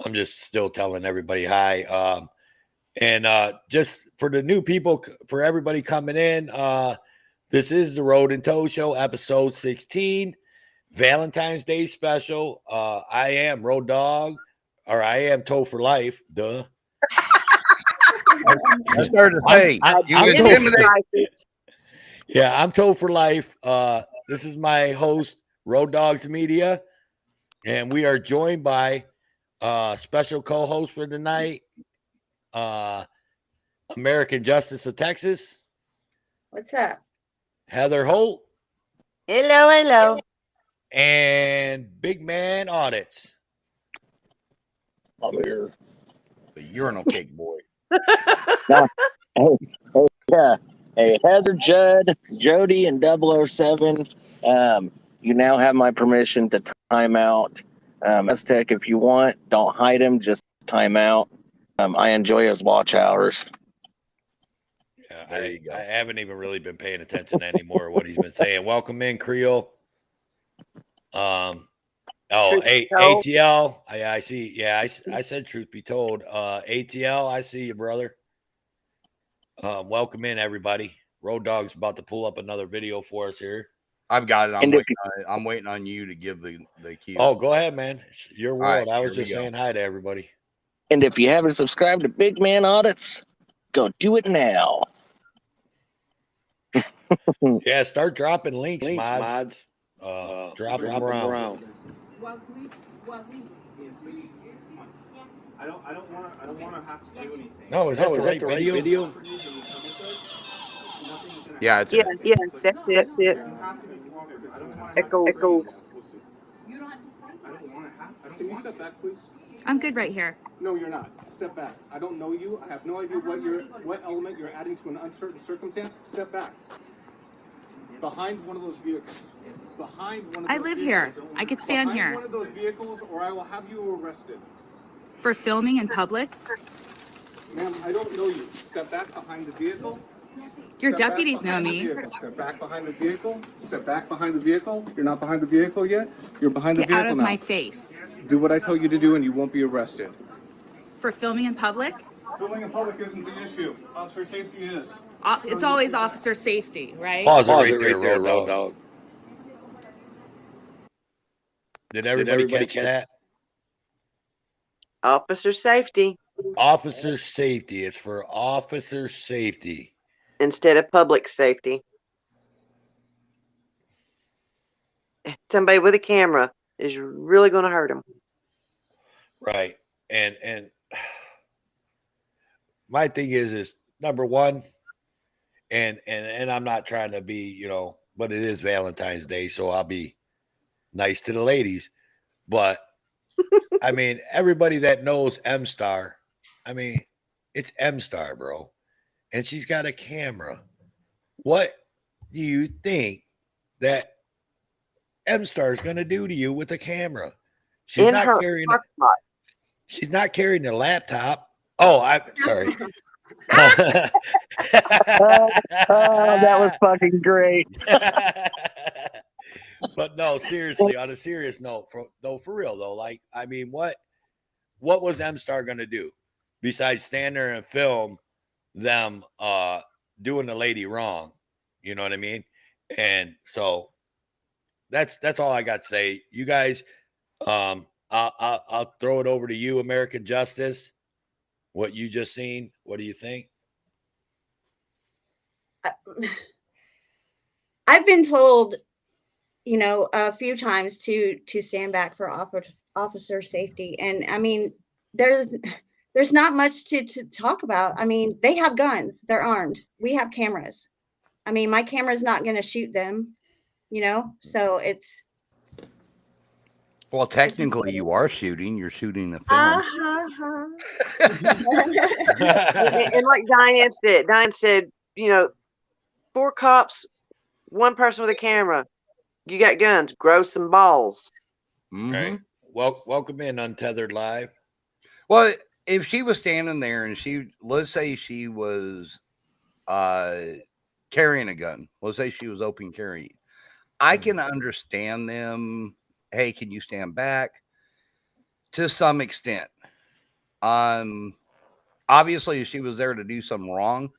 I'm just still telling everybody hi. And just for the new people, for everybody coming in, this is the Road and Toe Show, episode 16, Valentine's Day special. I am Road Dog, or I am Toe for Life. Duh. I started to say, yeah, I'm Toe for Life. This is my host, Road Dogs Media, and we are joined by special co-host for tonight, American Justice of Texas. What's up? Heather Holt. Hello. And Big Man Audits. I'm here. The urinal cake boy. Yeah. Hey, Hey, Heather, Judd, Jody, and 007. You now have my permission to time out. Aztec, if you want, don't hide him, just time out. I enjoy his watch hours. Yeah, There you go. I haven't even really been paying attention anymore to what he's been saying. Welcome in, Creole. ATL. I see. Yeah, I said truth be told. ATL, I see you, brother. Welcome in, everybody. Road Dog's about to pull up another video for us here. I've got it. I'm waiting on you to give the cue. Oh, go ahead, man. It's your world. Right, I was just saying hi to everybody. And if you haven't subscribed to Big Man Audits, go do it now. Yeah, start dropping links, mods. Drop them around. I don't want to have to do anything. No, is that the right video? Yeah, it's Yeah, that's it. Echo. I don't want to have to. Can you step back, please? I'm good right here. No, you're not. Step back. I don't know you. I have no idea what element you're adding to an uncertain circumstance. Step back. Behind one of those vehicles. I live here. I could stand here. One of those vehicles, or I will have you arrested. For filming in public? Ma'am, I don't know you. Step back behind the vehicle. Your deputies know me. Step back behind the vehicle. Step back behind the vehicle. You're not behind the vehicle yet. You're behind the Get vehicle out of now. my face. Do what I tell you to do, and you won't be arrested. For filming in public? Filming in public isn't the issue. Officer safety is. It's always officer safety, right? Pause it right there, Road Dog. Did everybody catch that? Officer safety Officer safety. It's for officer safety instead of public safety. Somebody with a camera is really going to hurt them. Right. And my thing is number one, and I'm not trying to be, but it is Valentine's Day, so I'll be nice to the ladies. But I mean, everybody that knows M-Star, I mean, it's M-Star, bro. And she's got a camera. What do you think that M-Star is going to do to you with a camera? She's not carrying a laptop. Oh, I'm sorry. That was fucking great. But no, seriously, on a serious note, for real though, like, I mean, what was M-Star going to do besides stand there and film them doing the lady wrong? You know what I mean? And so that's all I got to say. You guys, I'll throw it over to you, American Justice. What you just seen, what do you think? I've been told, a few times to stand back for officer safety. And I mean, there's not much to talk about. I mean, they have guns, they're armed. We have cameras. I mean, my camera is not going to shoot them, so it's. Well, technically you are shooting. You're shooting the film. And like Diane said, 4 cops, 1 person with a camera. You got guns, grow some balls. Mm-hmm. Right. Well, welcome in Untethered Live. Well, if she was standing there and let's say she was carrying a gun. Let's say she was open carrying. I can understand them. Hey, can you stand back? To some extent. Obviously, if she was there to do something wrong,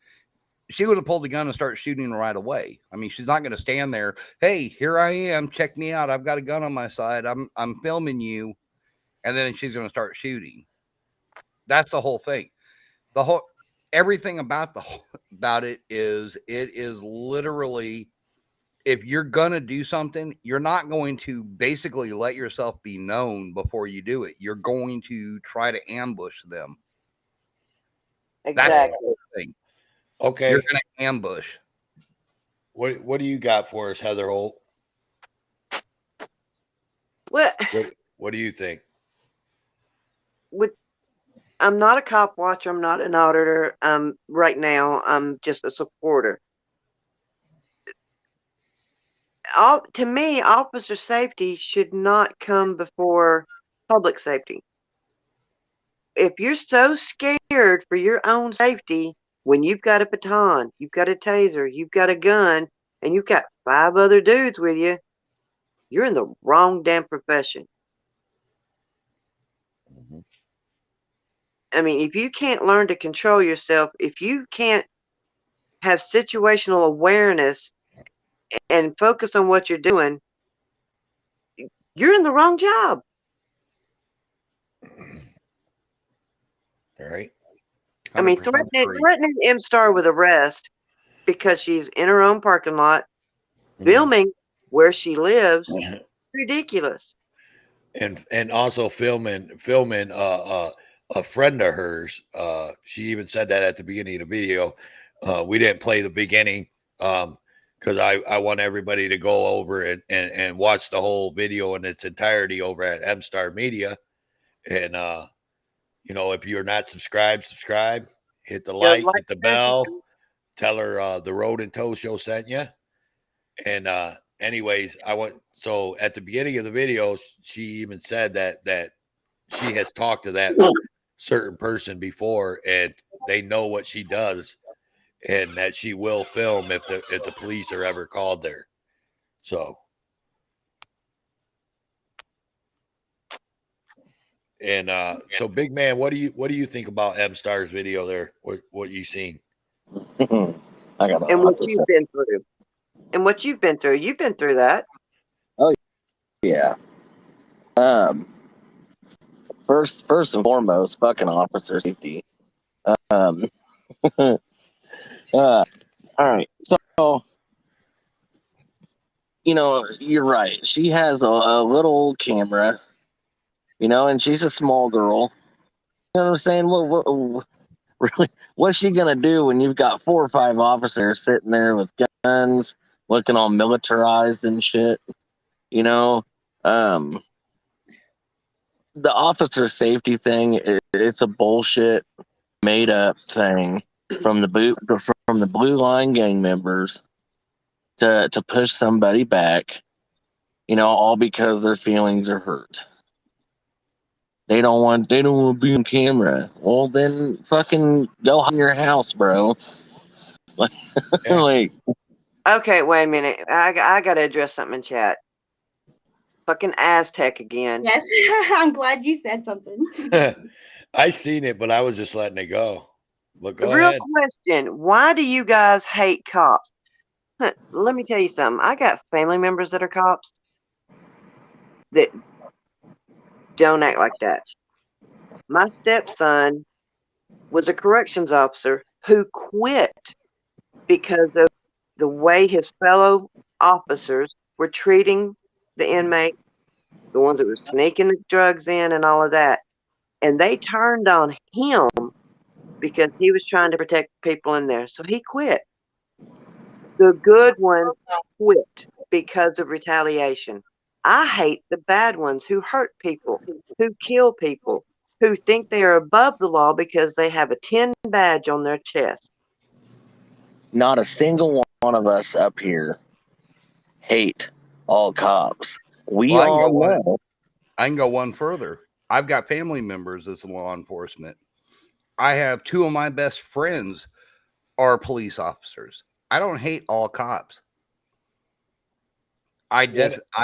she would have pulled the gun and started shooting right away. I mean, she's not going to stand there. Hey, here I am. Check me out. I've got a gun on my side. I'm filming you. And then she's going to start shooting. That's the whole thing. Everything about it is literally, if you're going to do something, you're not going to basically let yourself be known before you do it. You're going to try to ambush them. Exactly. That's the whole thing. Okay. You're going to ambush. What do you got for us, Heather Holt? What do you think? I'm not a cop watcher. I'm not an auditor. Right now, I'm just a supporter. to me, officer safety should not come before public safety. If you're so scared for your own safety, when you've got a baton, you've got a taser, you've got a gun, and you've got 5 other dudes with you, you're in the wrong damn profession. I mean, if you can't learn to control yourself, if you can't have situational awareness and focus on what you're doing, you're in the wrong job. All right. I mean, threatening M-Star with arrest because she's in her own parking lot, filming where she lives, ridiculous. And also filming a friend of hers. She even said that at the beginning of the video. We didn't play the beginning because I want everybody to go over and watch the whole video in its entirety over at M-Star Media. And you know, if you're not subscribed, subscribe, hit the like, hit the bell, tell her the Road and Tow Show sent you. And anyways, so at the beginning of the video, she even said that she has talked to that certain person before and they know what she does and that she will film if the police are ever called there. So and so big man, what do you think about M-Star's video there? What you seen? I got and what you've been through. And what you've been through. You've been through that. Oh yeah. First and foremost, fucking officer safety. All right. So, you know, you're right. She has a little camera, you know, and she's a small girl. You know what I'm saying? Really, what's she gonna do when you've got 4 or 5 officers sitting there with guns, looking all militarized and shit? You know, the officer safety thing, it's a bullshit, made up thing from the Blue Line gang members to push somebody back. You know, all because their feelings are hurt. They don't want to be on camera. Well, then fucking go hide in your house, bro. Like, okay, wait a minute. I got to address something in chat. Fucking Aztec again. Yes, I'm glad you said something. I seen it, but I was just letting it go. But go Real ahead. question. Why do you guys hate cops? Let me tell you something. I got family members that are cops that don't act like that. My stepson was a corrections officer who quit because of the way his fellow officers were treating the inmate, the ones that were sneaking the drugs in and all of that. And they turned on him because he was trying to protect people in there. So he quit. The good ones quit because of retaliation. I hate the bad ones who hurt people, who kill people, who think they are above the law because they have a 10 badge on their chest. not a single one of us up here hate all cops. We Well, all know. I can go one further. I've got family members as law enforcement. I have 2 of my best friends are police officers. I don't hate all cops. I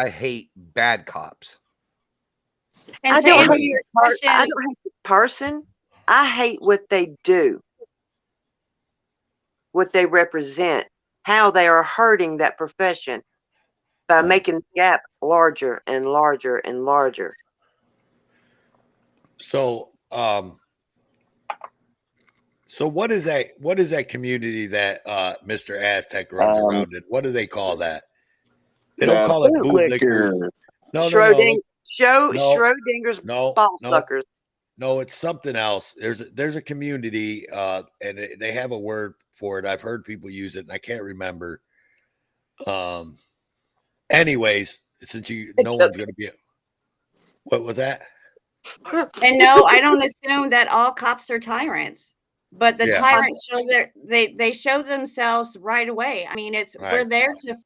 hate bad cops. And I to don't answer hate your I question, don't hate the person. I hate what they do, what they represent, how they are hurting that profession by making the gap larger and larger and larger. So, so what is that community that Mr. Aztec runs around in? What do they call that? They don't call it bootlickers. No. Schrodinger's ball suckers. No, it's something else. There's a community, and they have a word for it. I've heard people use it, and I can't remember. Anyways, since no one's going to be. What was that? and no, I don't assume that all cops are tyrants, but the tyrants show they show themselves right away. I mean, we're there to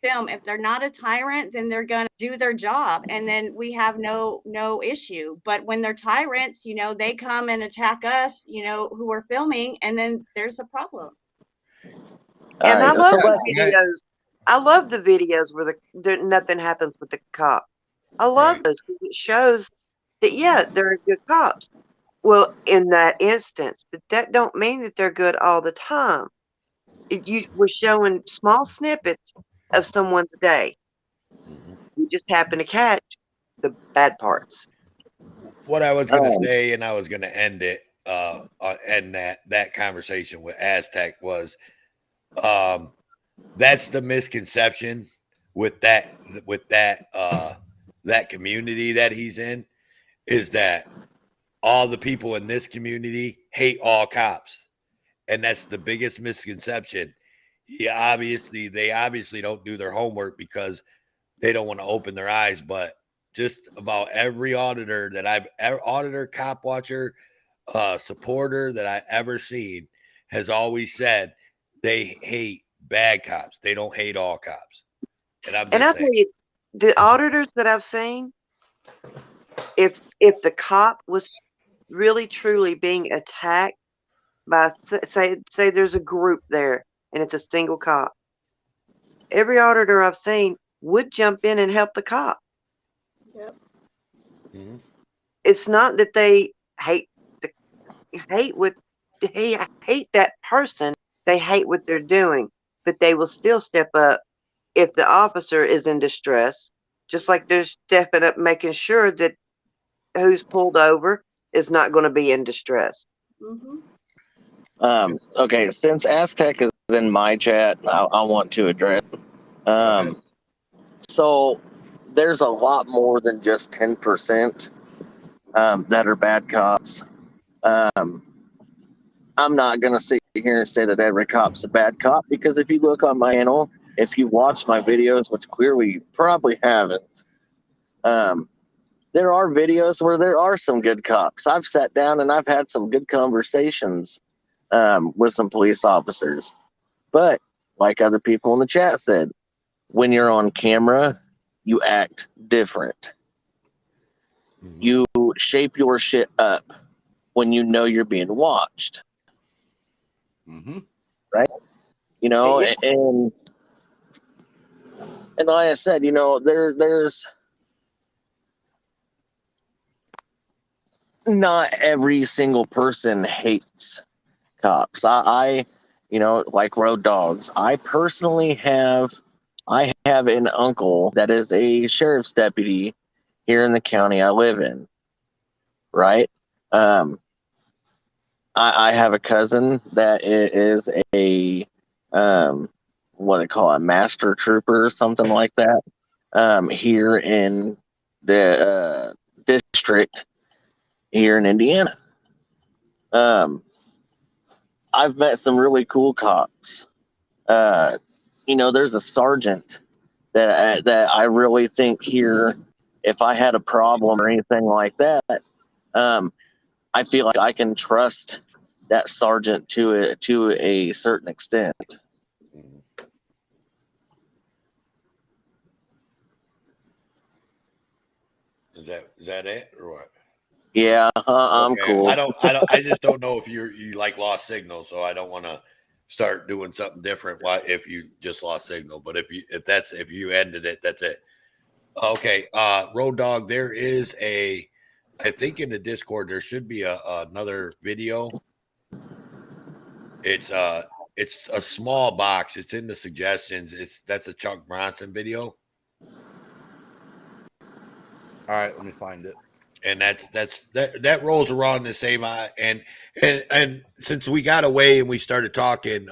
film. If they're not a tyrant, then they're going to do their job, and then we have no issue. But when they're tyrants, they come and attack us, who are filming, and then there's a problem. And I right, love so the videos. I love the videos where nothing happens with the cop. I love those because it shows that they're good cops. Well, in that instance, but that don't mean that they're good all the time. We're showing small snippets of someone's day. You just happen to catch the bad parts. What I was going to say, and I was going to end it, end that conversation with Aztec was, that's the misconception with that community that he's in, is that all the people in this community hate all cops, and that's the biggest misconception. They obviously don't do their homework because they don't want to open their eyes. But just about every auditor, cop watcher, supporter that I've ever seen has always said they hate bad cops. They don't hate all cops. And I'm just And I tell you, the auditors that I've seen, if the cop was really truly being attacked by say there's a group there and it's a single cop, every auditor I've seen would jump in and help the cop. Yep. Mm-hmm. It's not that they hate that person. They hate what they're doing, but they will still step up if the officer is in distress, just like they're stepping up, making sure that who's pulled over is not going to be in distress. Mm-hmm. Okay, since Aztec is in my chat, I want to address. So there's a lot more than just 10% that are bad cops. I'm not going to sit here and say that every cop's a bad cop, because if you look on my channel, if you watch my videos, which clearly you probably haven't, there are videos where there are some good cops. I've sat down and I've had some good conversations with some police officers. But like other people in the chat said, when you're on camera, you act different. You shape your shit up when you know you're being watched. Right? And like I said, there's not every single person hates cops. I like road dogs. I personally have an uncle that is a sheriff's deputy here in the county I live in. Right? I have a cousin that is a what they call a master trooper or something like that here in the district here in Indiana. I've met some really cool cops. There's a sergeant that I really think here, if I had a problem or anything like that, I feel like I can trust that sergeant to a certain extent. Is that it or what? Yeah, I'm Okay. cool. I just don't know if you like lost signal, so I don't want to start doing something different. Why if you just lost signal? But if you ended it, that's it. Okay. Road Dog, there is I think in the Discord there should be another video. It's a small box. It's in the suggestions. That's a Chuck Bronson video. All right, let me find it. And that rolls around the same and since we got away and we started talking,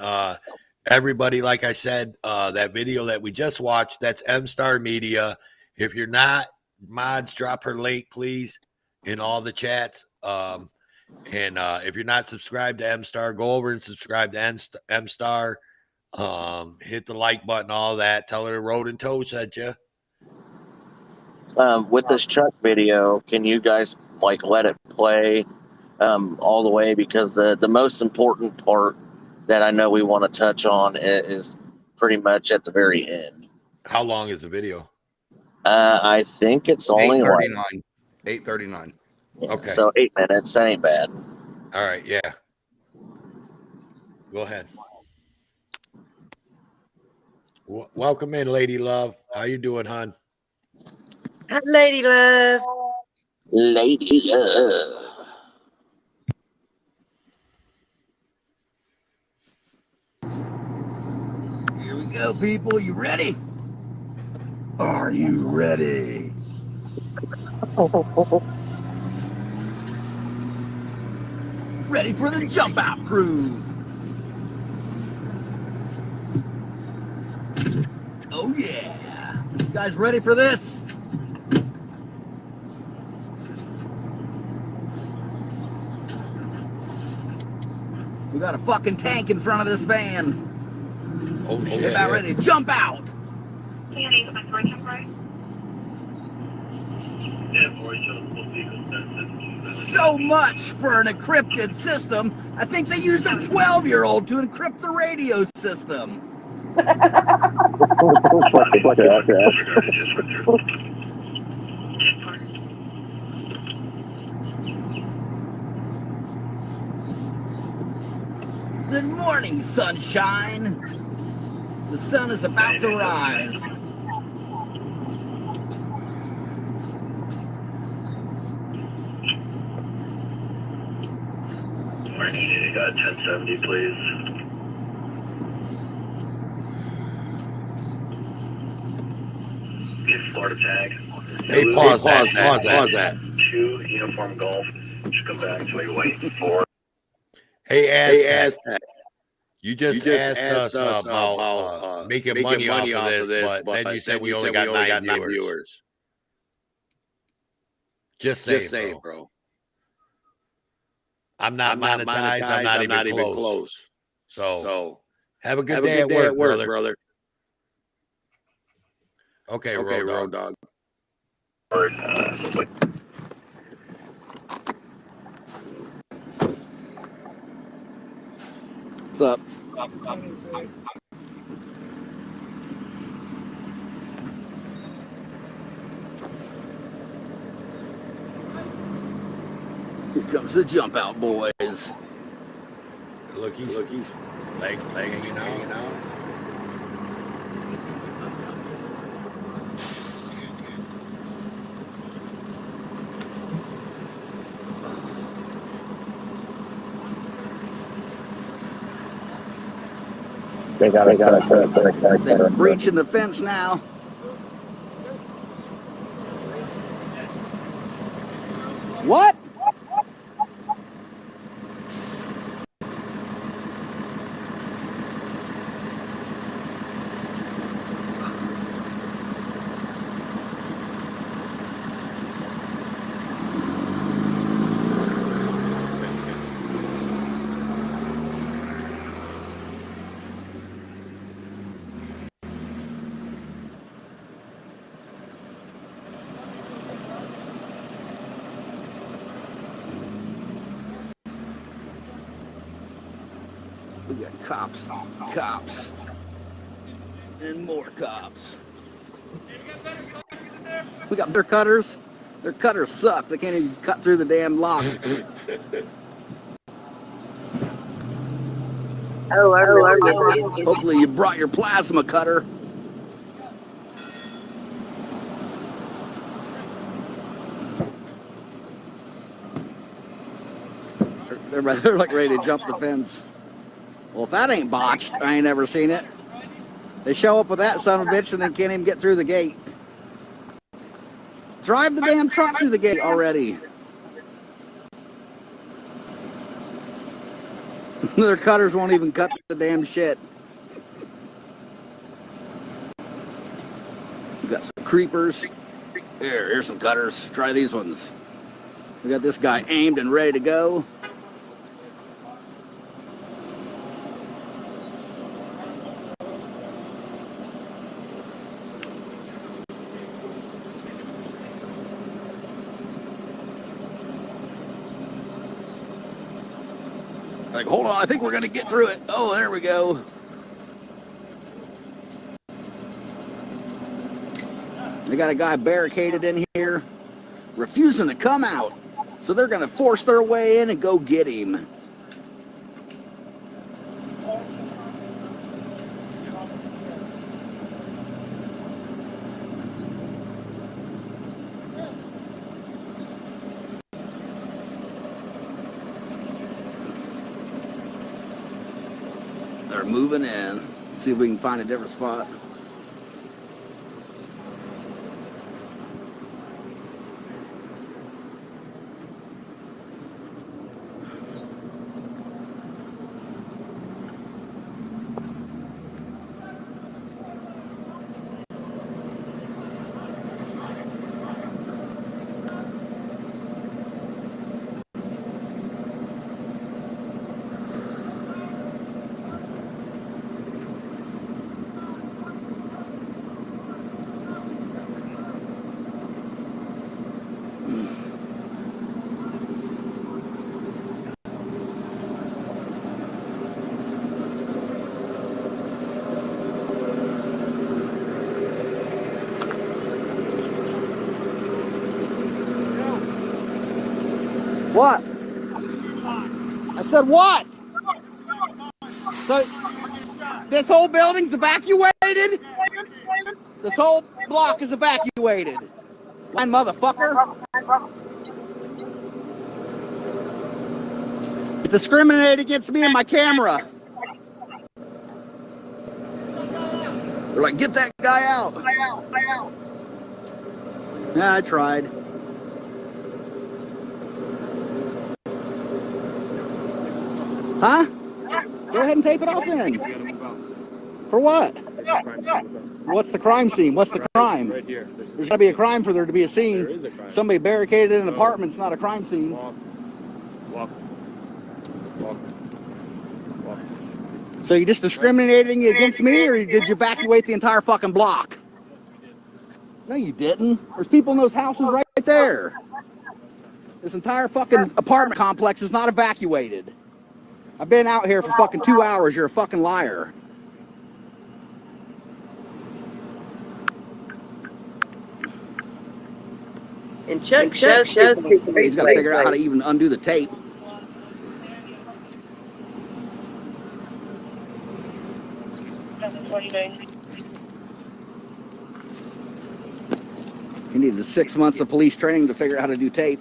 everybody, like I said, that video that we just watched, that's M Star Media. If you're not mods, drop her link, please, in all the chats. And if you're not subscribed to M Star, go over and subscribe to M Star. Hit the like button, all that. Tell her Road and Toe sent you. With this Chuck video, can you guys let it play all the way? Because the most important part that I know we want to touch on is pretty much at the very end. How long is the video? I think it's only 8:39. 8:39. Okay. So 8 minutes. That ain't bad. All right. Yeah. Go ahead. Welcome in, Lady Love. How you doing, hon? Lady Love. Lady Love. Here we go, people. You ready? Are you ready? Ready for the jump out crew. Oh yeah. You guys ready for this? We got a fucking tank in front of this van. Oh shit. Get about ready to jump out. So much for an encrypted system. I think they used a 12-year-old to encrypt the radio system. Good morning, sunshine. The sun is about to rise. You got 1070, please. Get Florida tag. Hey, pause that. 2 uniform golf. Should come back to a white 4. Hey, Aztec. You just asked us about making money off of this, but then you said we only got 9 viewers. Just say, bro. I'm not monetized. I'm not even close. So have a good day at work, brother. Okay, road dog. What's up? Here comes the jump out boys. Look, he's leg hanging out. They got They're breaching the fence now. What? We got cops, and more cops. We got their cutters. Their cutters suck. They can't even cut through the damn lock. Hopefully you brought your plasma cutter. They're like ready to jump the fence. Well, if that ain't botched, I ain't ever seen it. They show up with that son of a bitch and they can't even get through the gate. Drive the damn truck through the gate already. Their cutters won't even cut the damn shit. We got some creepers. Here's some cutters. Try these ones. We got this guy aimed and ready to go. Like, hold on, I think we're going to get through it. Oh, there we go. They got a guy barricaded in here, refusing to come out. So they're going to force their way in and go get him. They're moving in. See if we can find a different spot. What? I said what? So this whole building's evacuated? This whole block is evacuated. Line motherfucker. Discriminate against me and my camera. They're like, get that guy out. Yeah, I tried. Huh? Go ahead and tape it off then. For what? What's the crime scene? What's the crime? There's got to be a crime for there to be a scene. There is a crime. Somebody barricaded in an apartment's not a crime scene. Walk. So you just discriminating against me, or did you evacuate the entire fucking block? No, you didn't. There's people in those houses right there. This entire fucking apartment complex is not evacuated. I've been out here for fucking 2 hours. You're a fucking liar. And Chuck shows people He's got to figure out how to even undo the tape. He needed 6 months of police training to figure out how to do tape.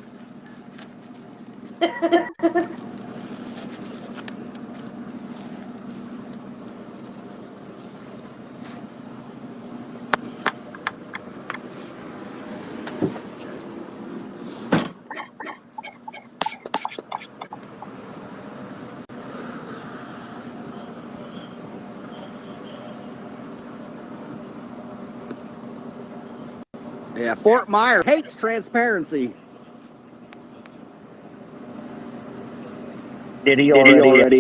Yeah, Fort Myers hates transparency. Did he already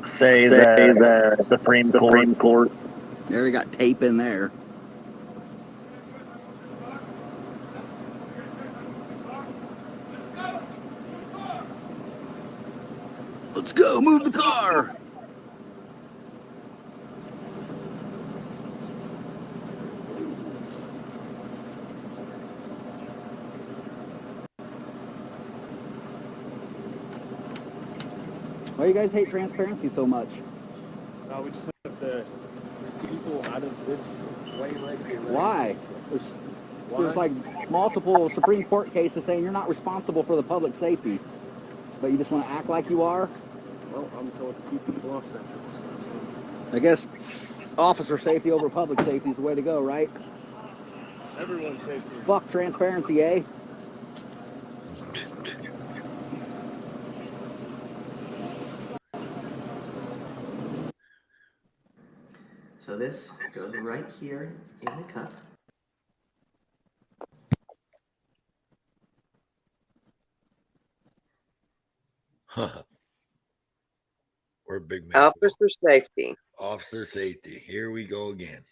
say the Supreme Court? There, he got tape in there. Let's go, move the car. Why do you guys hate transparency so much? We just have the people out of this way right here. Why? There's like multiple Supreme Court cases saying you're not responsible for the public safety, but you just want to act like you are? Well, I'm told to keep people off centrals. I guess officer safety over public safety is the way to go, right? Everyone's safety. Fuck transparency, eh? So this goes right here in the cup. We're big man. Officer safety. Officer safety. Here we go again.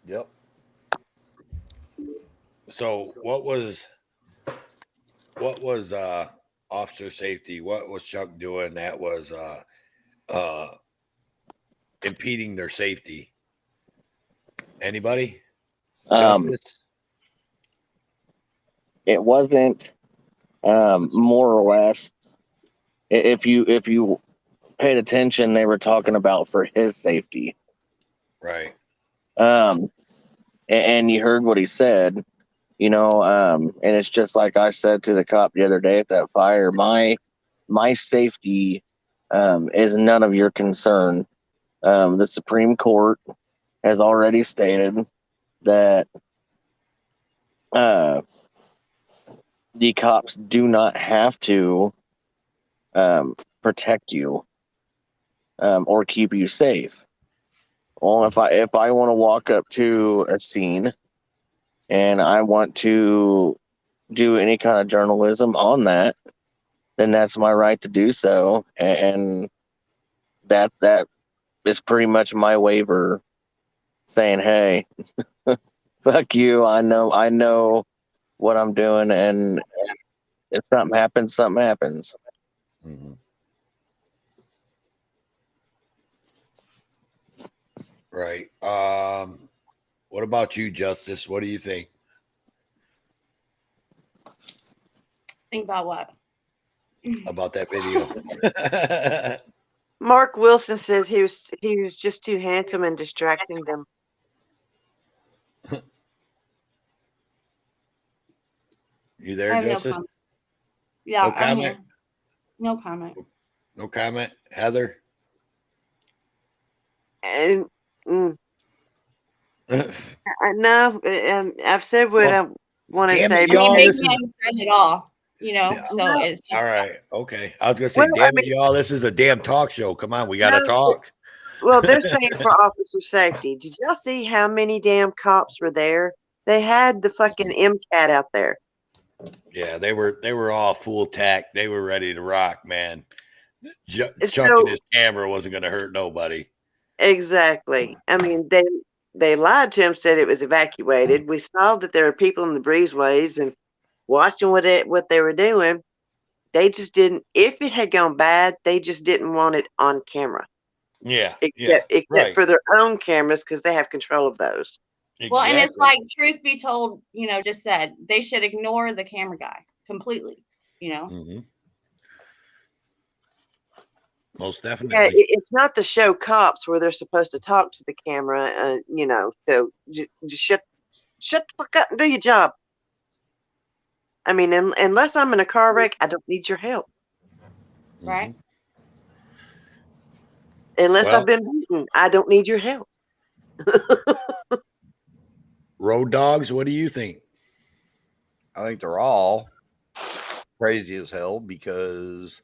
Yep. So what was officer safety? What was Chuck doing that was impeding their safety? Anybody? Justice. It wasn't more or less. If you paid attention, they were talking about for his safety. Right. And you heard what he said, you know, and it's just like I said to the cop the other day at that fire, my safety is none of your concern. The Supreme Court has already stated that the cops do not have to protect you or keep you safe. Well, if I want to walk up to a scene and I want to do any kind of journalism on that, then that's my right to do so, and that is pretty much my waiver saying, hey, fuck you, I know what I'm doing, and if something happens, something happens. Mm-hmm. Right. What about you, Justice? What do you think? Think about what? About that video? Mark Wilson says he was just too handsome and distracting them. You there, I have Justice? no comment. Yeah, No I'm comment? here. No comment. No comment, Heather? And no, I've said what I want to damn say. it, y'all! Big This is man said it all, you know. So it's just, all right. Okay, I was gonna say, Well, I damn it, y'all! This is a damn talk show. Come on, we gotta No, talk. well, they're saying for officer safety. Did y'all see how many damn cops were there? They had the fucking MCAT out there. Yeah, they were all full tack. They were ready to rock, man. Chucking So his camera wasn't gonna hurt nobody. exactly. I mean, they lied to him, said it was evacuated. We saw that there were people in the breezeways and watching what they were doing. They just didn't. If it had gone bad, they just didn't want it on camera. Yeah, Except right. for their own cameras because they have control of those. well, and it's like, truth be told, you know, just said they should ignore the camera guy completely, you know. Mm-hmm. Most definitely. Yeah, it's not the show cops where they're supposed to talk to the camera, you know. So just shut the fuck up and do your job. I mean, unless I'm in a car wreck, I don't need your help. Right. Unless Well- I've been beaten, I don't need your help. Road dogs, what do you think? I think they're all crazy as hell because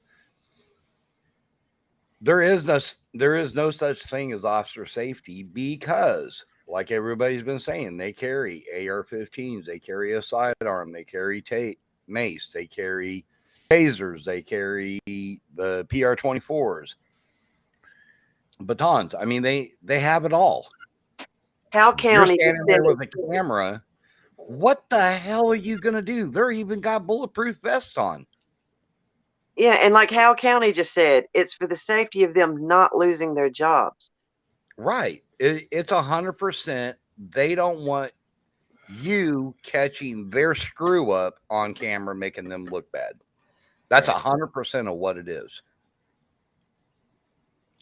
there is no such thing as officer safety because, like everybody's been saying, they carry AR-15s, they carry a sidearm, they carry mace, they carry tasers, they carry the PR-24s, batons. I mean, they have it all. Cal County You're standing there with a camera. What the hell are you going to do? They're even got bulletproof vests on. Yeah, and like Howell County just said, it's for the safety of them not losing their jobs. Right. It's 100%. They don't want you catching their screw up on camera, making them look bad. That's 100% of what it is.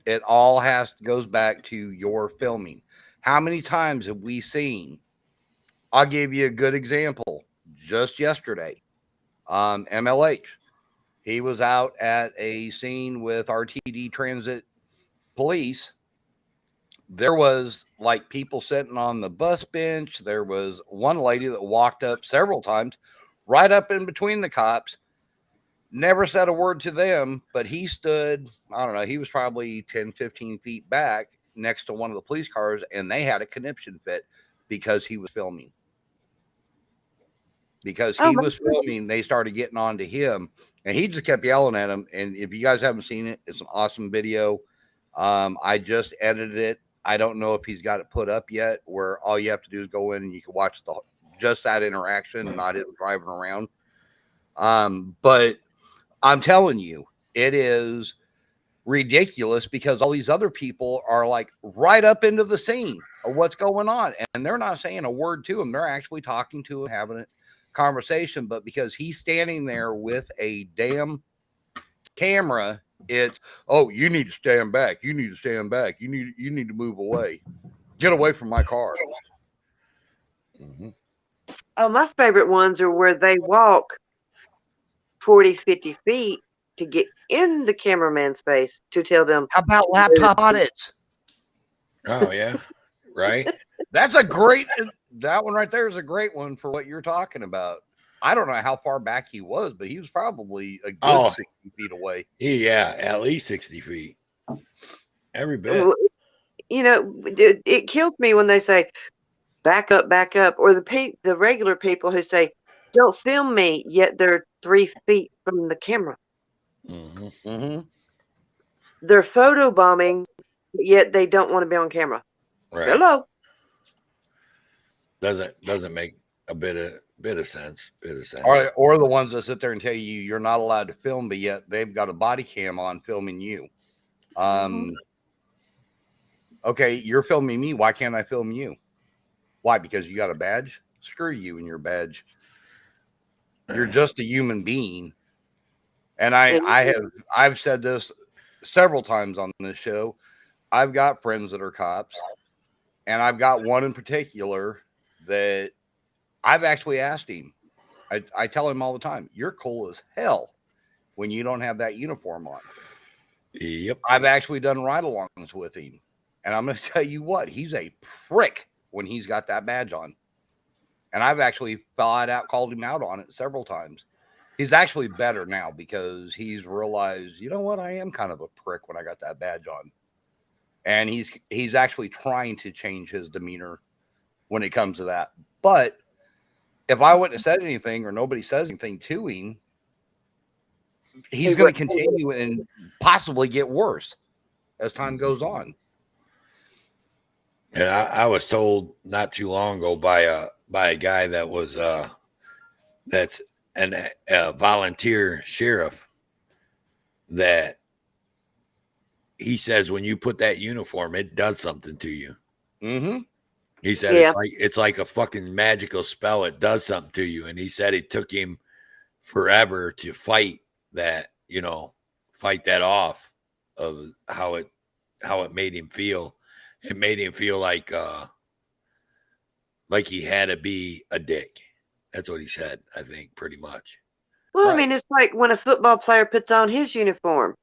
It all goes back to your filming. How many times have we seen? I'll give you a good example. Just yesterday, MLH. He was out at a scene with RTD Transit Police. There was like people sitting on the bus bench. There was one lady that walked up several times, right up in between the cops, never said a word to them, but he stood, I don't know, he was probably 10, 15 feet back next to one of the police cars, and they had a conniption fit because he was filming. Because he was filming, they started getting on to him, and he just kept yelling at him. And if you guys haven't seen it, it's an awesome video. I just edited it. I don't know if he's got it put up yet, where all you have to do is go in and you can watch just that interaction, not him driving around. But I'm telling you, it is ridiculous because all these other people are like right up into the scene. of what's going on. And they're not saying a word to him. They're actually talking to him, having a conversation. But because he's standing there with a damn camera, it's, oh, you need to stand back. You need to stand back. You need to move away. Get away from my car. Mm-hmm. Oh, my favorite ones are where they walk 40, 50 feet to get in the cameraman's face to tell them. How about laptop audits? Oh, yeah. Right. That's a great, that one right there is a great one for what you're talking about. I don't know how far back he was, but he was probably a good 60 feet away. Yeah, at least 60 feet. Every bit. You know, it kills me when they say, back up, or the regular people who say, don't film me, yet they're 3 feet from the camera. Mm-hmm. Mm-hmm. They're photo bombing, yet they don't want to be on camera. Right. Hello. Doesn't make a bit of sense. Or the ones that sit there and tell you you're not allowed to film, but yet they've got a body cam on filming you. Okay, you're filming me. Why can't I film you? Why? Because you got a badge? Screw you and your badge. You're just a human being. And I've said this several times on this show. I've got friends that are cops, and I've got one in particular that I've actually asked him. I tell him all the time, you're cool as hell when you don't have that uniform on. Yep. I've actually done ride-alongs with him. And I'm going to tell you what, he's a prick when he's got that badge on. And I've actually flat out called him out on it several times. He's actually better now because he's realized, you know what, I am kind of a prick when I got that badge on. And he's actually trying to change his demeanor when it comes to that. But if I wouldn't have said anything or nobody says anything to him, he's going to continue and possibly get worse as time goes on. And I was told not too long ago by a guy that was that's a volunteer sheriff that he says when you put that uniform, it does something to you. Mm-hmm. He said it's like a fucking magical spell. It does something to you. And he said it took him forever to fight that, fight that off of how it made him feel. It made him feel like he had to be a dick. That's what he said, I think, pretty much. Well, right. I mean, it's like when a football player puts on his uniform,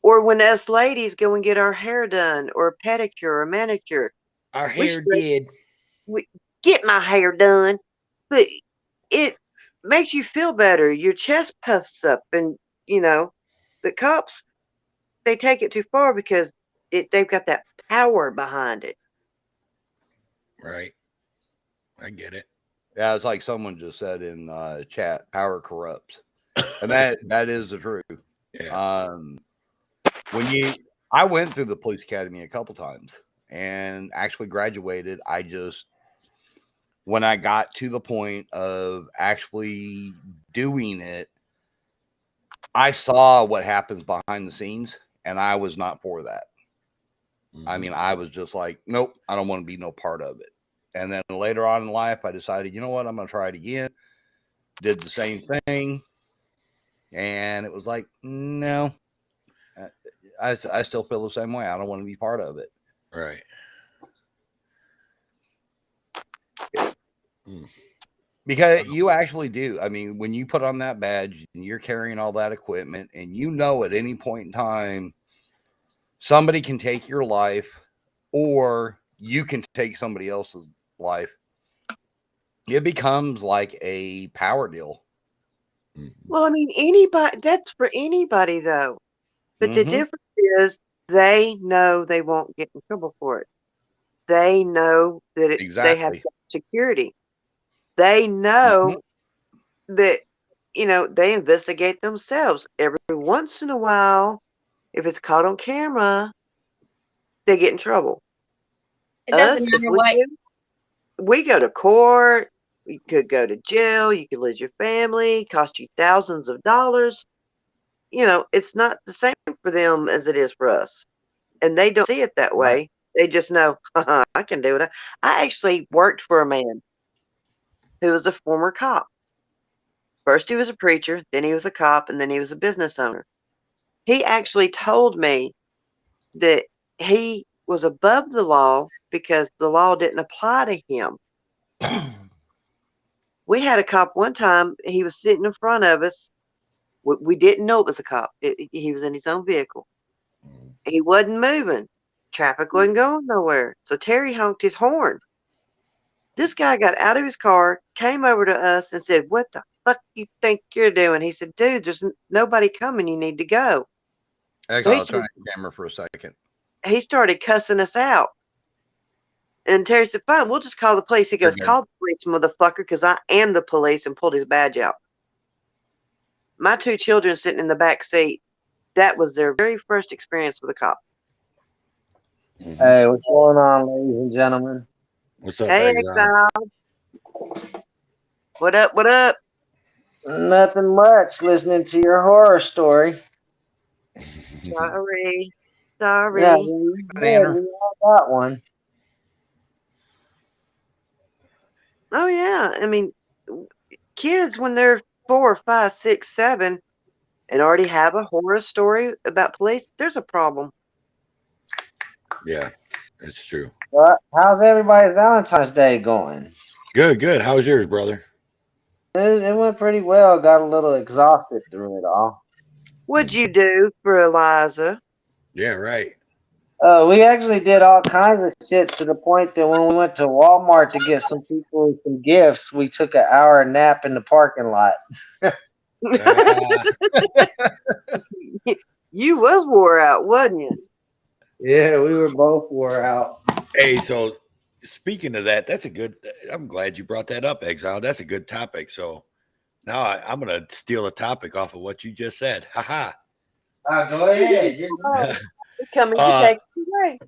or when us ladies go and get our hair done, or a pedicure or manicure. Our hair did. We get my hair done, but it makes you feel better. Your chest puffs up, and the cops, they take it too far because they've got that power behind it. Right. I get it. Yeah, it's like someone just said in chat, power corrupts. And that is the truth. Yeah. I went through the police academy a couple times and actually graduated. When I got to the point of actually doing it, I saw what happens behind the scenes, and I was not for that. Mm-hmm. I mean, I was just like, nope, I don't want to be no part of it. And then later on in life, I decided, you know what, I'm going to try it again. Did the same thing. And it was like, no, I still feel the same way. I don't want to be part of it. Right. Because you actually do. I mean, when you put on that badge and you're carrying all that equipment and at any point in time, somebody can take your life or you can take somebody else's life. It becomes like a power deal. Well, I mean, that's for anybody though. But the difference is they know they won't get in trouble for it. They know that they have security. They know that, they investigate themselves. Every once in a while, if it's caught on camera, they get in trouble. It doesn't matter what. We go to court. You could go to jail. You could lose your family. Cost you thousands of dollars. It's not the same for them as it is for us. And they don't see it that way. They just know, I can do it. I actually worked for a man who was a former cop. First, he was a preacher, then he was a cop, and then he was a business owner. He actually told me that he was above the law because the law didn't apply to him. We had a cop one time, he was sitting in front of us. We didn't know it was a cop. He was in his own vehicle. He wasn't moving. Traffic wasn't going nowhere. So Terry honked his horn. This guy got out of his car, came over to us and said, "What the fuck you think you're doing?" He said, "Dude, there's nobody coming. You need to go." Actually, So I'll turn the camera for a second. he started cussing us out. And Terry said, "Fine, we'll just call the police." He goes, "Call the police, motherfucker, because I am the police," and pulled his badge out. My 2 children sitting in the back seat, that was their very first experience with a cop. Hey, what's going on, ladies and gentlemen? What's up, Hey, Exile? Exile. What up? What up? Nothing much. Listening to your horror story. Sorry. Sorry. Yeah, we all got one. Oh, yeah. I mean, kids, when they're 4, 5, 6, 7 and already have a horror story about police, there's a problem. Yeah, it's true. Well, how's everybody's Valentine's Day going? Good, good. How's yours, brother? It went pretty well. Got a little exhausted through it all. What'd you do for Eliza? Yeah, right. We actually did all kinds of shit to the point that when we went to Walmart to get some people some gifts, we took an hour nap in the parking lot. You was wore out, wasn't you? Yeah, we were both wore out. Hey, so speaking of that, that's a good. I'm glad you brought that up, Exile. That's a good topic. So now I'm going to steal a topic off of what you just said. Ha ha. Go ahead. Coming to take it away.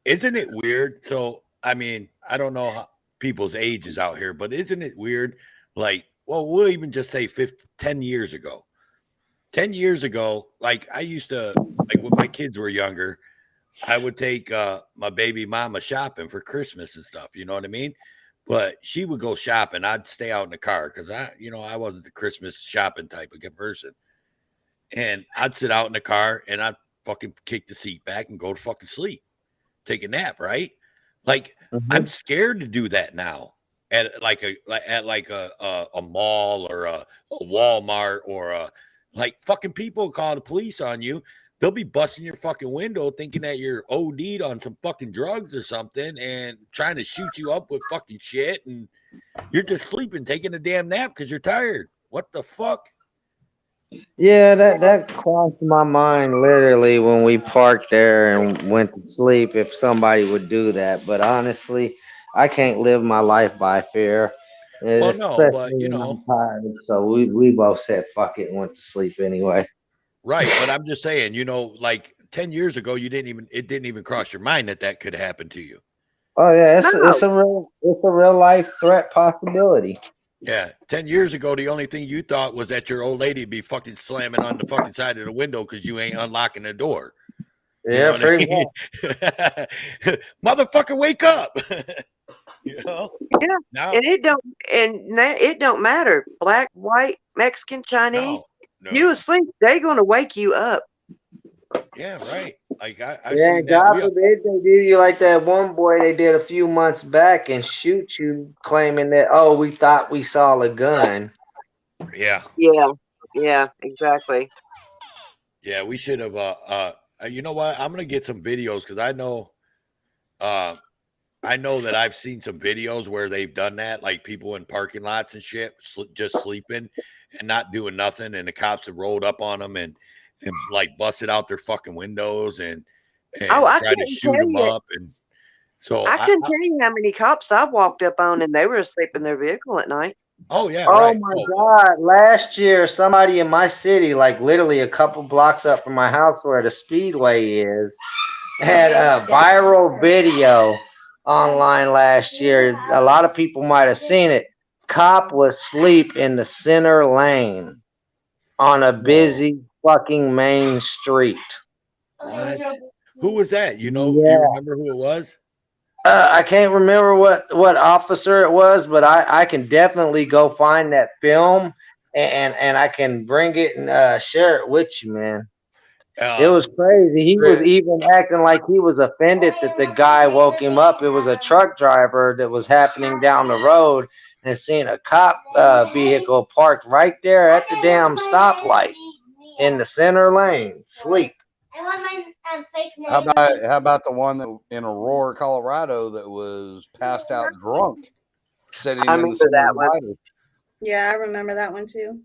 Isn't it weird? So, I mean, I don't know how people's ages out here, but isn't it weird? Like, well, we'll even just say 10 years ago. 10 years ago, like I used to, like when my kids were younger, I would take my baby mama shopping for Christmas and stuff. You know what I mean? But she would go shopping. I'd stay out in the car because I wasn't the Christmas shopping type of person. And I'd sit out in the car and I'd fucking kick the seat back and go to fucking sleep, take a nap. Right? Like I'm scared to do that now at a mall or a Walmart or like fucking people call the police on you. They'll be busting your fucking window thinking that you're OD'd on some fucking drugs or something and trying to shoot you up with fucking shit. And you're just sleeping, taking a damn nap because you're tired. What the fuck? Yeah, that crossed my mind literally when we parked there and went to sleep if somebody would do that. But honestly, I can't live my life by fear. Well, no, but Especially when I'm tired. So we both said fuck it and went to sleep anyway. Right, but I'm just saying, like 10 years ago, it didn't even cross your mind that could happen to you. Oh yeah, it's a real life threat possibility. Yeah, 10 years ago, the only thing you thought was that your old lady be fucking slamming on the fucking side of the window because you ain't unlocking the door. Yeah, pretty much. Motherfucker, wake up. Yeah, now, and it don't matter. Black, white, Mexican, Chinese. No. You asleep, they're gonna wake you up. Yeah, right. Like I've yeah, seen God that. forbid they do you like that one boy they did a few months back and shoot you, claiming that we thought we saw a gun. Yeah. Yeah, exactly. Yeah, we should have. You know what? I'm gonna get some videos because I know that I've seen some videos where they've done that, like people in parking lots and shit, just sleeping and not doing nothing, and the cops have rolled up on them and like busted out their fucking windows and I tried to shoot them up. And so I couldn't tell you how many cops I've walked up on and they were asleep in their vehicle at night. Oh yeah. Oh right. my God! Last year, somebody in my city, like literally a couple blocks up from my house where the speedway is, had a viral video online last year. A lot of people might have seen it. Cop was asleep in the center lane on a busy fucking main street. What? Who was that? You know, Yeah. you remember who it was? I can't remember what officer it was, but I can definitely go find that film and I can bring it and share it with you, man. It was crazy. He was even acting like he was offended that the guy woke him up. It was a truck driver that was happening down the road and seeing a cop vehicle parked right there at the damn stoplight in the center lane, sleep. How about the one that in Aurora, Colorado, that was passed out drunk, sitting I in the remember center that one. divider? Yeah, I remember that one too.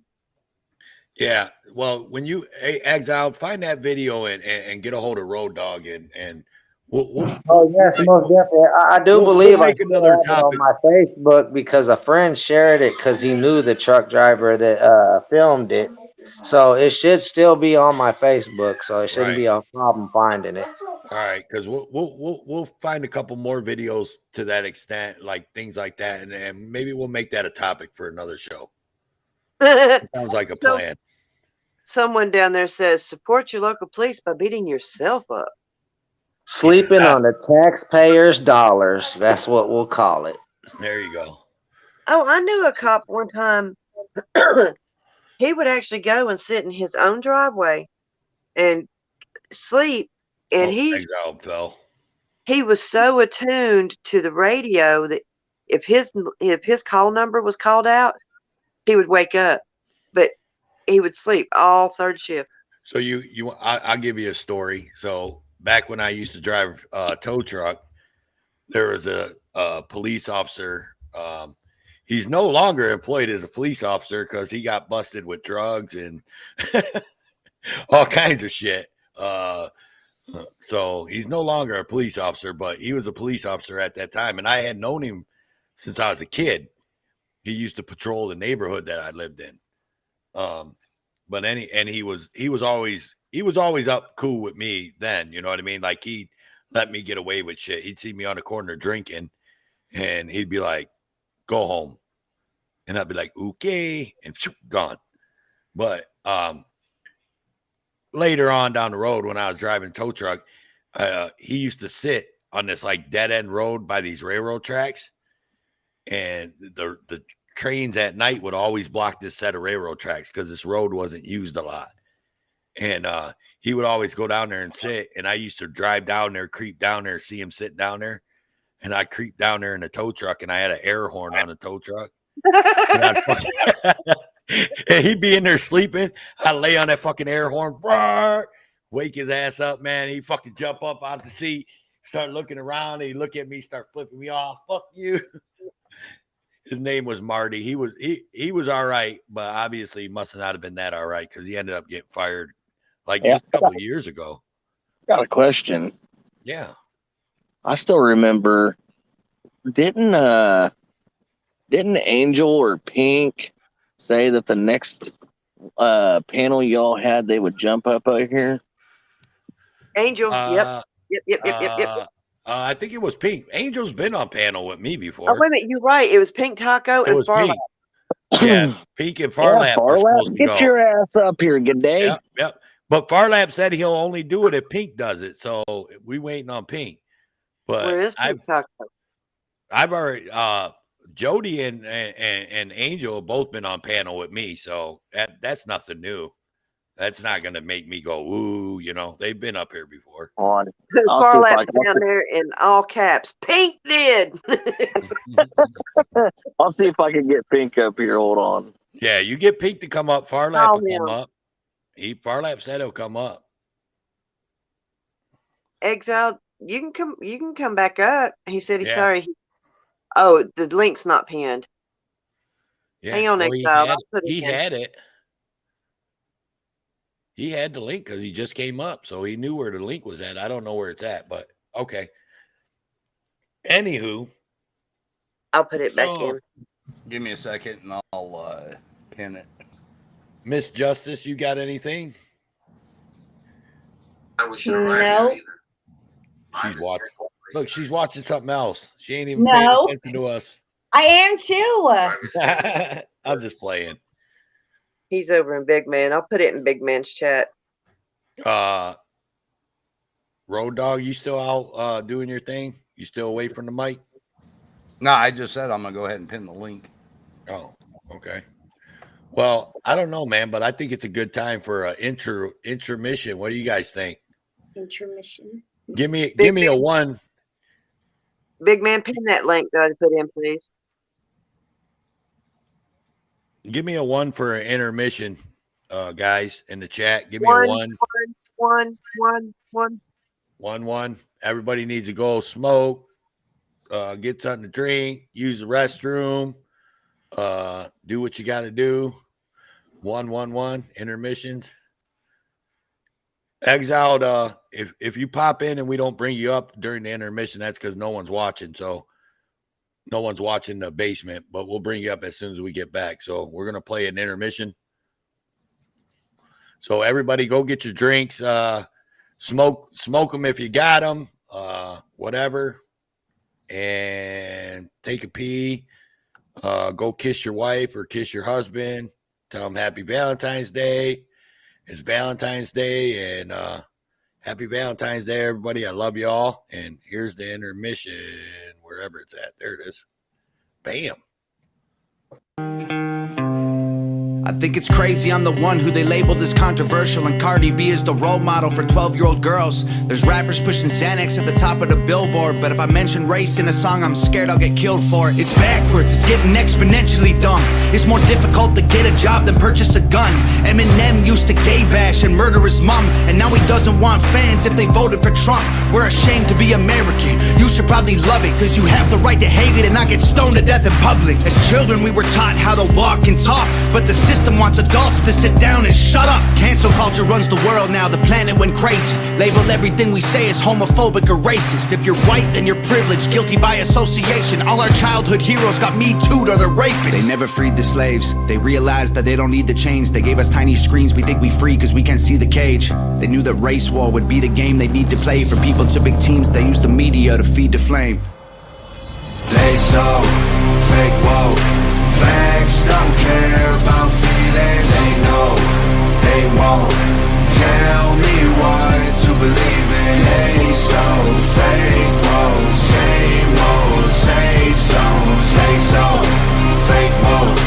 Yeah. Well, when you Exile, find that video and get a hold of Road Dog and Oh yes, most definitely. I do we'll believe I make still another have it on topic. my Facebook because a friend shared it because he knew the truck driver that filmed it. So it should still be on my Facebook. So it shouldn't Right. be a problem finding it. All right, because we'll find a couple more videos to that extent, like things like that, and maybe we'll make that a topic for another show. Sounds like a plan. Someone down there says, support your local police by beating yourself up. Sleeping on the taxpayers' dollars. That's what we'll call it. There you go. Oh, I knew a cop one time. He would actually go and sit in his own driveway and sleep. And Exile fell. he was so attuned to the radio that if his call number was called out, he would wake up. But he would sleep all third shift. So I'll give you a story. So back when I used to drive a tow truck, there was a police officer. He's no longer employed as a police officer because he got busted with drugs and all kinds of shit. So he's no longer a police officer, but he was a police officer at that time. And I had known him since I was a kid. He used to patrol the neighborhood that I lived in. But he was always up cool with me then, you know what I mean? Like he let me get away with shit. He'd see me on the corner drinking and he'd be like, go home. And I'd be like, okay, and gone. But later on down the road when I was driving a tow truck, he used to sit on this like dead end road by these railroad tracks. And the trains at night would always block this set of railroad tracks because this road wasn't used a lot. And he would always go down there and sit. And I used to drive down there, creep down there, see him sitting down there. And I creeped down there in a tow truck and I had an air horn on the tow truck. And he'd be in there sleeping. I lay on that fucking air horn, wake his ass up, man. He fucking jump up out the seat, start looking around. He look at me, start flipping me off. Fuck you. His name was Marty. He was all right, but obviously he must not have been that all right because he ended up getting fired like just a couple of years ago. Got a question. Yeah. I still remember, didn't Angel or Pink say that the next panel y'all had, they would jump up out here? Angel, yep. I think it was Pink. Angel's been on panel with me before. Oh, wait a minute. You're right. It was Pink Taco and Farlap. Yeah, Pink and Farlap were supposed to get go. your ass up here. Good day. Yep. But Farlap said he'll only do it if Pink does it. So we waiting on Pink. But where is Pink Taco? I've already Jody and Angel have both been on panel with me, so that's nothing new. That's not going to make me go, ooh, you know, they've been up here before. Farlap down there in all caps. Pink did. I'll see if I can get Pink up here. Hold on. Yeah, you get Pink to come up. Farlap will come up. Farlap said he'll come up. Exile, you can come back up. He said he's sorry. Oh, the link's not pinned. Yeah. Hang on, Exile. He had it. He had the link because he just came up, so he knew where the link was at. I don't know where it's at, but okay. Anywho, I'll put it back in. Give me a second, and I'll pin it. Miss Justice, you got anything? No. She's watching. Look, she's watching something else. She ain't even No. paying attention to us. I am too. I'm just playing. He's over in Big Man. I'll put it in Big Man's chat. Road Dog, you still out doing your thing? You still away from the mic? No, I just said I'm gonna go ahead and pin the link. Oh, okay. Well, I don't know, man, but I think it's a good time for an intermission. What do you guys think? Intermission. Give me a one. Big man, pin that link that I put in, please. Give me a one for an intermission, guys, in the chat. Give me a one. One. Everybody needs to go smoke, get something to drink, use the restroom, do what you got to do. 1. Intermissions. Exiled, if you pop in and we don't bring you up during the intermission, that's because no one's watching. So no one's watching the basement, but we'll bring you up as soon as we get back. So we're going to play an intermission. So everybody go get your drinks, smoke them if you got them, whatever, and take a pee, go kiss your wife or kiss your husband, tell them happy Valentine's Day. It's Valentine's Day, and happy Valentine's Day, everybody. I love you all. And here's the intermission, wherever it's at. There it is. Bam. I think it's crazy I'm the one who they labeled as controversial, and Cardi B is the role model for 12-year-old girls. There's rappers pushing Xanax at the top of the billboard, but if I mention race in a song, I'm scared I'll get killed for it. It's backwards, it's getting exponentially dumb. It's more difficult to get a job than purchase a gun. Eminem used to gay bash and murder his mom, and now he doesn't want fans if they voted for Trump. We're ashamed to be American. You should probably love it, cause you have the right to hate it and not get stoned to death in public. As children we were taught how to walk and talk, but the system wants adults to sit down and shut up. Cancel culture runs the world now, the planet went crazy. Label everything we say as homophobic or racist. If you're white, then you're privileged, guilty by association. All our childhood heroes got Me Too'd or they're rapists. They never freed the slaves. They realized that they don't need to change. They gave us tiny screens, we think we free cause we can't see the cage. They knew that race war would be the game they need to play. For people to big teams, they use the media to feed the flame. They so fake woke. Facts don't care about feelings. They know they won't tell me what to believe in. They so fake woke. Same old safe zones. They so fake woke.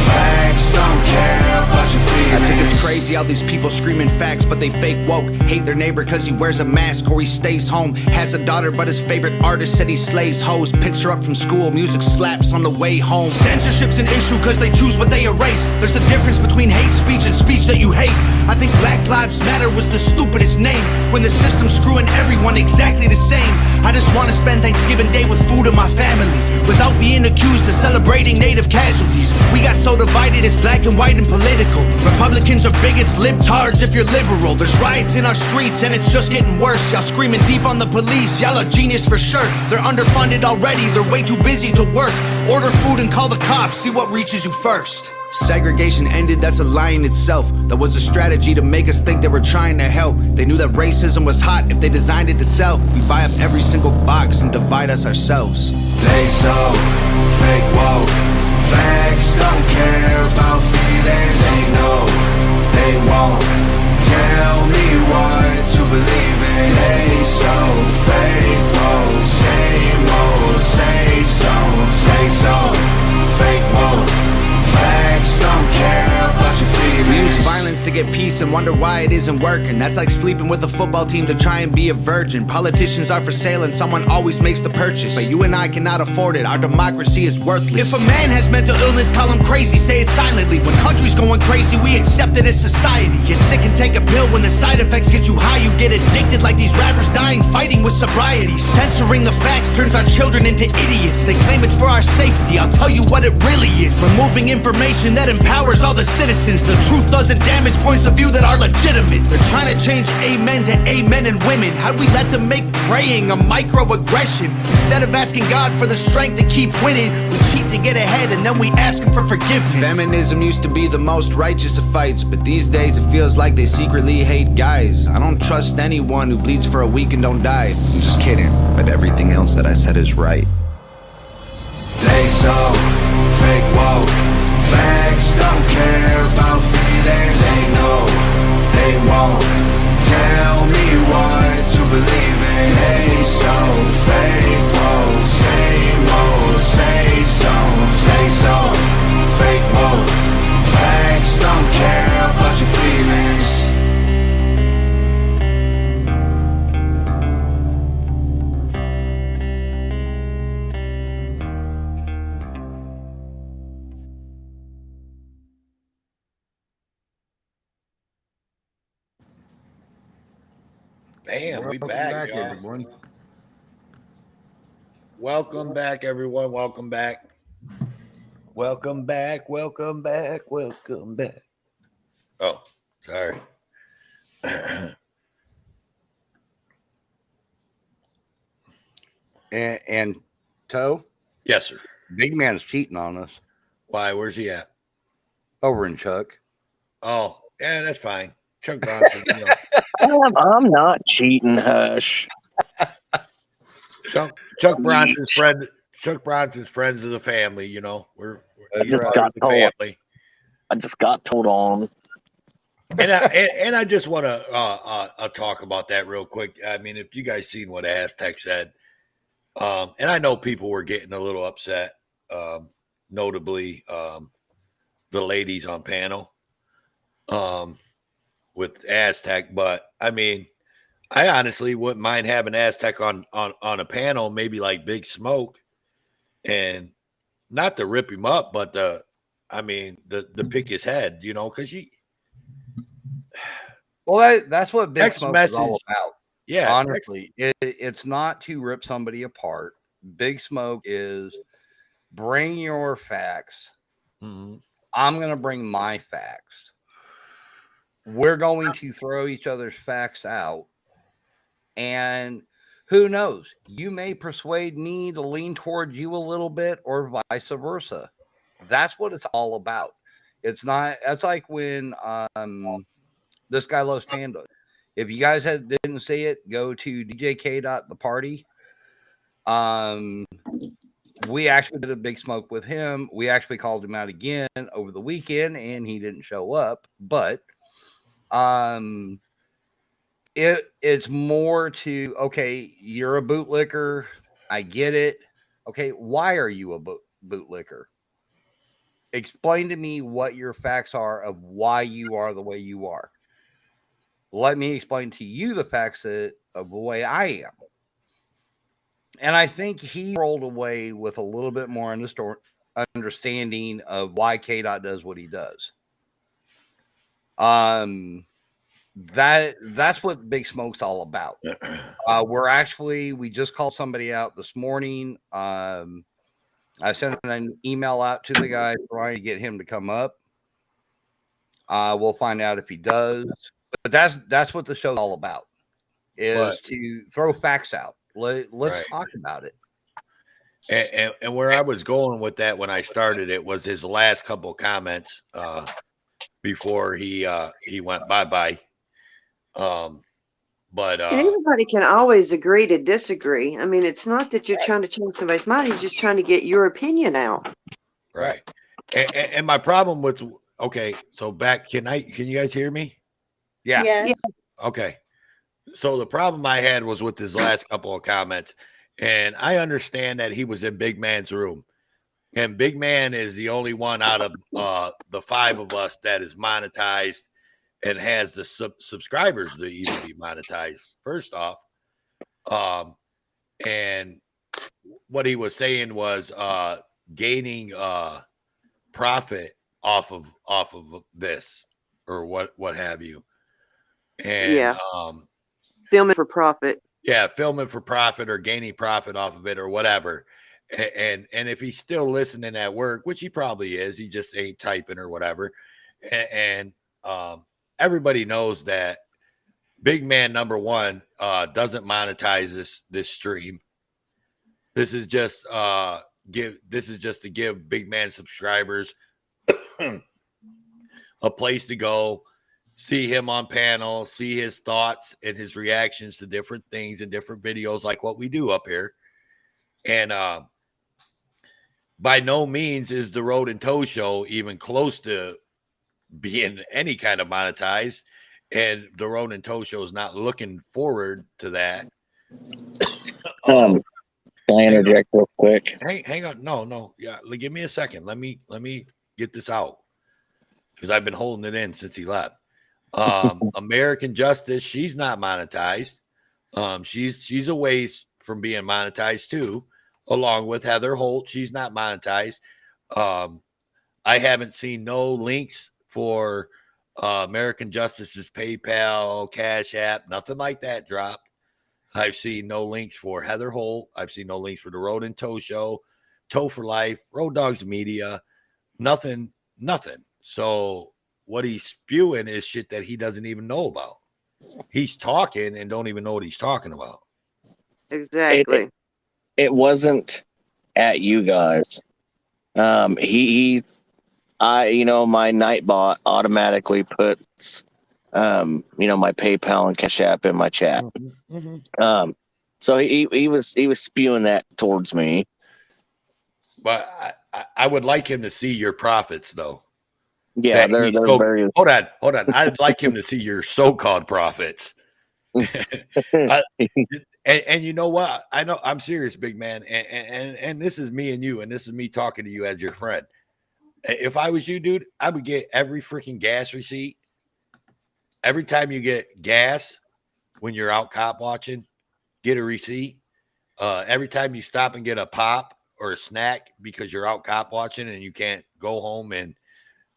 Facts don't care about your feelings. I think it's crazy how these people screaming facts, but they fake woke. Hate their neighbor cause he wears a mask or he stays home. Has a daughter but his favorite artist said he slays hoes. Picks her up from school, music slaps on the way home. Censorship's an issue cause they choose what they erase. There's a difference between hate speech and speech that you hate. I think Black Lives Matter was the stupidest name, when the system's screwing everyone exactly the same. I just want to spend Thanksgiving Day with food and my family, without being accused of celebrating native casualties. We got so divided it's black and white and political. Republicans are bigots, libtards if you're liberal. There's riots in our streets and it's just getting worse. Y'all screaming deep on the police, y'all are genius for sure. They're underfunded already, they're way too busy to work. Order food and call the cops, see what reaches you first. Segregation ended, that's a lie in itself. That was a strategy to make us think they were trying to help. They knew that racism was hot if they designed it to sell. We buy up every single box and divide us ourselves. They so fake woke. Facts don't care about feelings. They know they won't tell me what to believe in. They so fake woke. Same old safe zones. They so fake woke. Facts don't care about your feelings. We use violence to get peace and wonder why it isn't working. That's like sleeping with a football team to try and be a virgin. Politicians are for sale and someone always makes the purchase, but you and I cannot afford it. Our democracy is worthless. If a man has mental illness, call him crazy, say it silently. When country's going crazy, we accept it as society. Get sick and take a pill. When the side effects get you high, you get addicted like these rappers dying fighting with sobriety. Censoring the facts turns our children into idiots. They claim it's for our safety, I'll tell you what it really is. Removing information that empowers all the citizens. The truth doesn't damage points of view that are legitimate. They're trying to change amen to amen and women. How'd we let them make praying a microaggression? Instead of asking God for the strength to keep winning, we cheat to get ahead and then we ask him for forgiveness. Feminism used to be the most righteous of fights, but these days it feels like they secretly hate guys. I don't trust anyone who bleeds for a week and don't die. I'm just kidding, but everything else that I said is right. They so fake woke. Facts don't care about feelings. They know they won't tell me what to believe in. Hey, so fake, whoa, same old, safe zones. Hey, so fake, whoa, facts don't care about your feelings. Bam, we Welcome back, y'all. everyone. Welcome back, everyone. Welcome back. Welcome back. Welcome back. Welcome back. Oh, sorry. And Toe? Yes, sir. Big man's cheating on us. Why? Where's he at? Over in Chuck. Oh, yeah, that's fine. Chuck Bronson, you know. I'm not cheating, hush. Chuck Bronson's friend. Chuck Bronson's friends of the family. You know, he's part of the family. I just got told on. And I just want to talk about that real quick. I mean, if you guys seen what Aztec said, and I know people were getting a little upset, notably the ladies on panel with Aztec, but I mean, I honestly wouldn't mind having Aztec on a panel, maybe like Big Smoke, and not to rip him up, but the pick his head, you know, because well, that's what Big text Smoke message, is all about. Yeah, honestly, it's not to rip somebody apart. Big Smoke is bring your facts. Mm-hmm. I'm going to bring my facts. We're going to throw each other's facts out. And who knows? You may persuade me to lean toward you a little bit or vice versa. That's what it's all about. It's not, that's like when This Guy Loves Panda. If you guys didn't see it, go to DJK.the party. We actually did a Big Smoke with him. We actually called him out again over the weekend and he didn't show up, but it's more to, okay, you're a bootlicker. I get it. Okay, why are you a bootlicker? Explain to me what your facts are of why you are the way you are. Let me explain to you the facts of the way I am. And I think he rolled away with a little bit more understanding of why K-Dot does what he does. That's what Big Smoke's all about. We just called somebody out this morning. I sent an email out to the guy trying to get him to come up. We'll find out if he does. But that's what the show's all about, is to throw facts out. Let's talk about it. And where I was going with that when I started it was his last couple of comments before he went bye-bye. But anybody can always agree to disagree. I mean, it's not that you're trying to change somebody's mind, you're just trying to get your opinion out. Right. And my problem with, okay, so back, can you guys hear me? Yeah. Yeah. Okay. So the problem I had was with his last couple of comments, and I understand that he was in Big Man's room, and Big Man is the only one out of the five of us that is monetized and has the subscribers to even be monetized, first off. And what he was saying was gaining profit off of this or what have you. And yeah. Filming for profit. Yeah, filming for profit or gaining profit off of it or whatever. And if he's still listening at work, which he probably is, he just ain't typing or whatever. And everybody knows that Big Man number one doesn't monetize this stream. This is just to give Big Man subscribers a place to go, see him on panel, see his thoughts and his reactions to different things and different videos like what we do up here. And by no means is the Road and Toe Show even close to being any kind of monetized. and the Road and Toe Show is not looking forward to that. Can I interject real quick? Hang on. No. Yeah, give me a second. Let me get this out because I've been holding it in since he left. American Justice, she's not monetized. She's a ways from being monetized too, along with Heather Holt. She's not monetized. I haven't seen no links for American Justice's PayPal, Cash App, nothing like that dropped. I've seen no links for Heather Holt. I've seen no links for the Road and Toe Show, Toe for Life, Road Dogs Media, nothing. So what he's spewing is shit that he doesn't even know about. He's talking and don't even know what he's talking about. Exactly. It wasn't at you guys. My Nightbot automatically puts, my PayPal and Cash App in my chat. So he was spewing that towards me. But I would like him to see your profits, though. Yeah, they're very. Hold on. I'd like him to see your so-called profits. And you know what? I know I'm serious, big man. And this is me and you, and this is me talking to you as your friend. If I was you, dude, I would get every freaking gas receipt. Every time you get gas when you're out cop watching, get a receipt. Every time you stop and get a pop or a snack because you're out cop watching and you can't go home and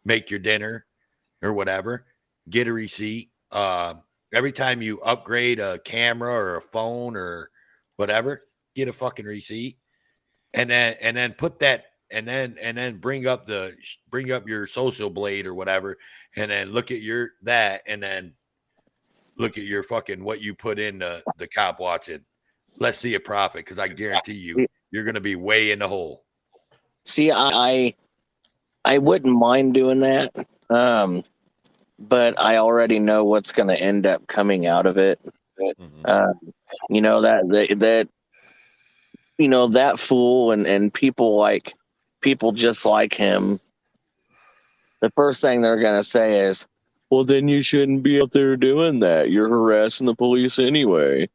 make your dinner or whatever, get a receipt. Every time you upgrade a camera or a phone or whatever, get a fucking receipt. And then put that and then bring up your social blade or whatever, and then look at and then look at your fucking what you put in the cop watching. Let's see a profit, because I guarantee you you're gonna be way in the hole. See, I wouldn't mind doing that. But I already know what's gonna end up coming out of it. That fool and people just like him, the first thing they're going to say is, well, then you shouldn't be out there doing that. You're harassing the police anyway.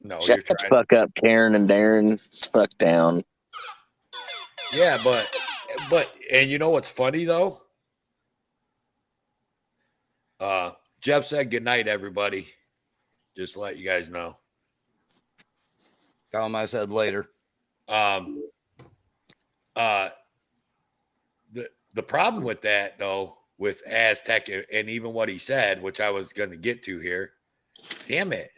No, shut the fuck up, Karen and Darren. Fuck down. Yeah, but and you know what's funny though? Jeff said good night, everybody. Just to let you guys know. Tell him I said later. The problem with that though, with Aztec and even what he said, which I was going to get to here. Damn it,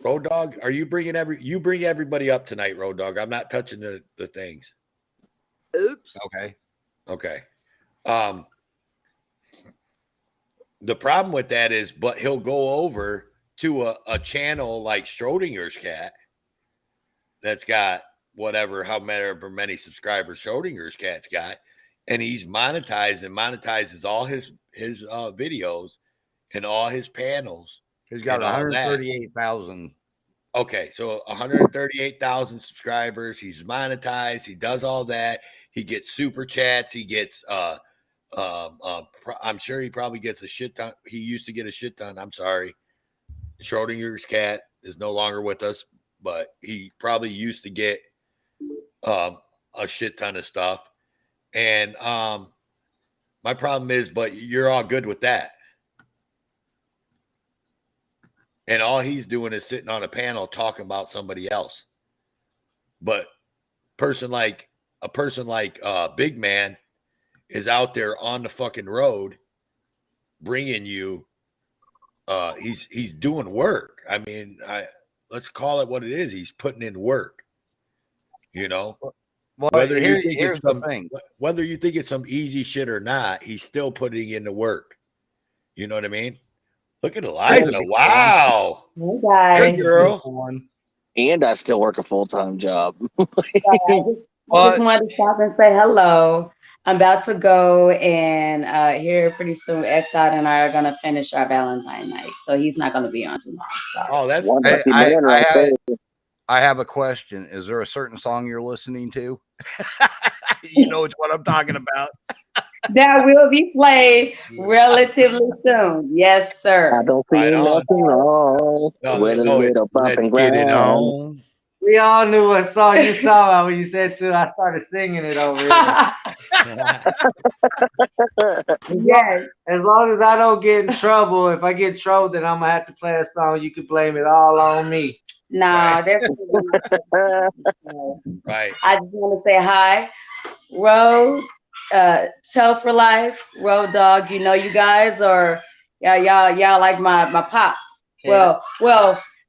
Road Dog, are you bringing bring everybody up tonight, Road Dog? I'm not touching the things. Oops. Okay. The problem with that is, but he'll go over to a channel like Schrodinger's cat that's got however many subscribers Schrodinger's cat's got, and he's monetizes all his videos and all his panels. He's got 138,000. Okay, so 138,000 subscribers. He's monetized. He does all that. He gets super chats. He gets I'm sure he probably gets a shit ton. He used to get a shit ton. I'm sorry. Schrodinger's cat is no longer with us, but he probably used to get a shit ton of stuff. And my problem is, but you're all good with that. And all he's doing is sitting on a panel talking about somebody else. But a person like Big Man is out there on the fucking road bringing you he's doing work. I mean, let's call it what it is. He's putting in work. Well, whether you think it's some easy shit or not, he's still putting in the work. You know what I mean? Look at Eliza. Wow. Hey guys. Hey, girl. And I still work a full-time job. I just wanted to stop and say hello. I'm about to go and here pretty soon Exide and I are going to finish our Valentine night. So he's not going to be on too long. Sorry. Oh, that's I have a question. Is there a certain song you're listening to? You know what I'm talking about. that will be played relatively soon. Yes, I sir. don't see Right on. nothing wrong No, with a no, it's little bump let's and get it grind. on. We all knew what song you talking about when you said to. I started singing it over here. Yes. As long as I don't get in trouble, if I get in trouble, then I'm gonna have to play a song. You can blame it all on me. No, Right. that's Right. I just want to say hi, Road, Toe for Life, Road Dog. You know you guys are y'all like my pops. Well,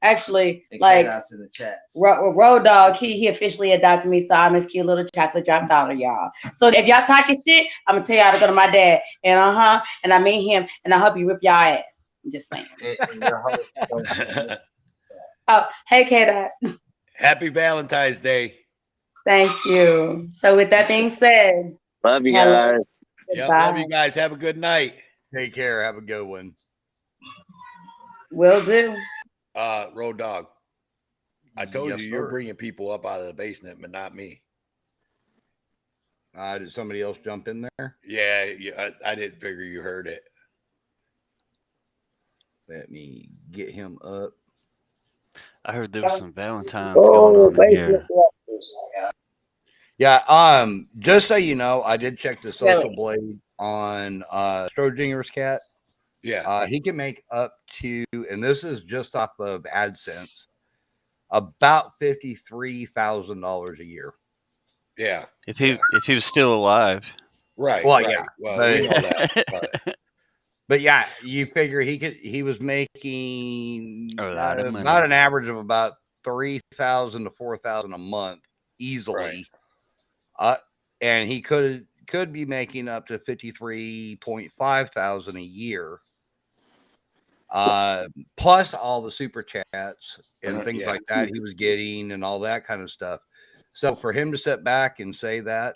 actually, like Chaos in the chats. Road Dog, he officially adopted me, so I'm his cute little chocolate drop daughter, y'all. So if y'all talking shit, I'm gonna tell y'all to go to my dad, and and I mean him, and I hope you rip y'all ass. I'm just saying. Oh, hey, K-Dot. Happy Valentine's Day. Thank you. So with that being said, Love you hello. guys. Yep. Love you guys. Have a good night. Take care. Have a good one. Will do. Road Dog. I told Yes, you you're sir. bringing people up out of the basement, but not me. Did somebody else jump in there? Yeah, I didn't figure you heard it. Let me get him up. I heard there was some Valentines going on in here. Yeah, just so you know, I did check the social blade on Schrodinger's cat. Yeah. He can make up to, and this is just off of AdSense, about $53,000 a year. Yeah. If he was still alive. Right. Well, right. yeah. Well, But, we know that. But yeah, you figure he was making A lot of money. about an average of about $3,000 to $4,000 a month easily. Right. And he could be making up to $53,500 a year. Plus all the super chats and things like that he was getting and all that kind of stuff. So for him to sit back and say that,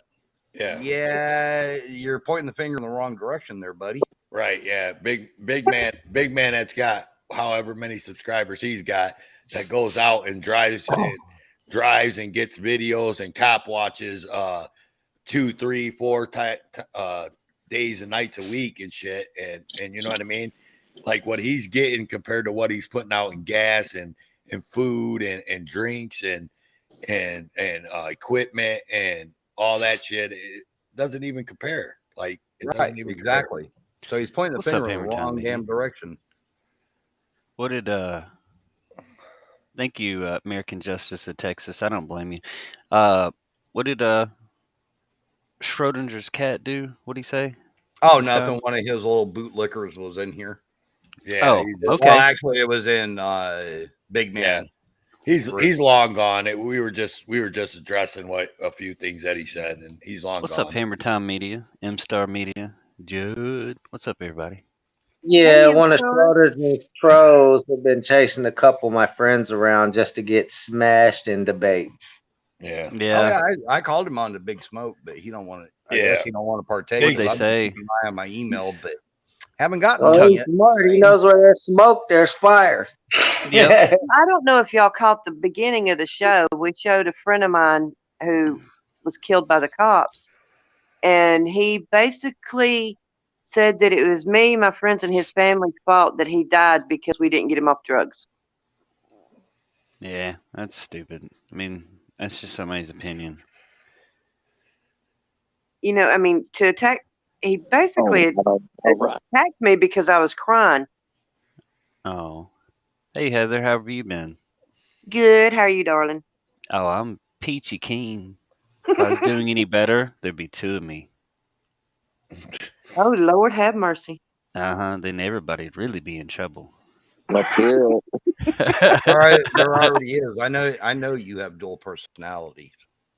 yeah, you're pointing the finger in the wrong direction there, buddy. Right. Yeah. Big man that's got however many subscribers he's got that goes out and drives and gets videos and cop watches 2, 3, 4 days and nights a week and shit. And you know what I mean? Like what he's getting compared to what he's putting out in gas and food and drinks and equipment and all that shit, it doesn't even compare. Like it doesn't even exactly. compare. So he's pointing the What's up, finger in the Hammer Time, wrong man? damn direction. What did thank you, American Justice of Texas. I don't blame you. What did Schrodinger's cat do? What'd he say? Oh, this nothing. time? One of his little bootlickers was in here. Yeah. Oh, okay. Well, actually, it was in Big Man. He's long gone. We were just addressing a few things that he said, and he's long What's gone. up, Hammer Time Media, M-Star Media, Judd? What's up, everybody? Yeah, one of Schroeder's pros have been chasing a couple of my friends around just to get smashed in debates. Yeah. Oh, yeah. I called him on the Big Smoke, but he don't want to. I guess he don't want to partake. What'd they so say? I'm keeping an eye on my email, but haven't gotten Well, one he's yet. smart. He knows where there's smoke, there's fire. I don't know if y'all caught the beginning of the show. We showed a friend of mine who was killed by the cops, and he basically said that it was me, my friends, and his family's fault that he died because we didn't get him off drugs. Yeah, that's stupid. I mean, that's just somebody's opinion. You know, I mean, to attack, he basically attacked me because I was crying. Oh. Hey, Heather, how have you been? Good. How are you, darling? Oh, I'm peachy keen. If I was doing any better, there'd be two of me. Oh, Lord have mercy. Uh-huh, then everybody'd really be in trouble. Let's hear it. All right, there already is. I know you have dual personalities.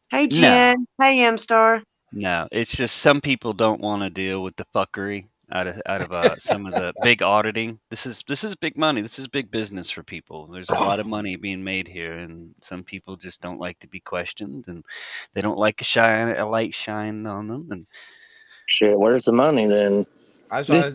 Hey, Jen. Hey, M-Star. No, it's just some people don't want to deal with the fuckery out of some of the big auditing. This is big money. This is big business for people. There's a lot of money being made here, and some people just don't like to be questioned, and they don't like a light shine on them. And shit, where's the money then? That's what I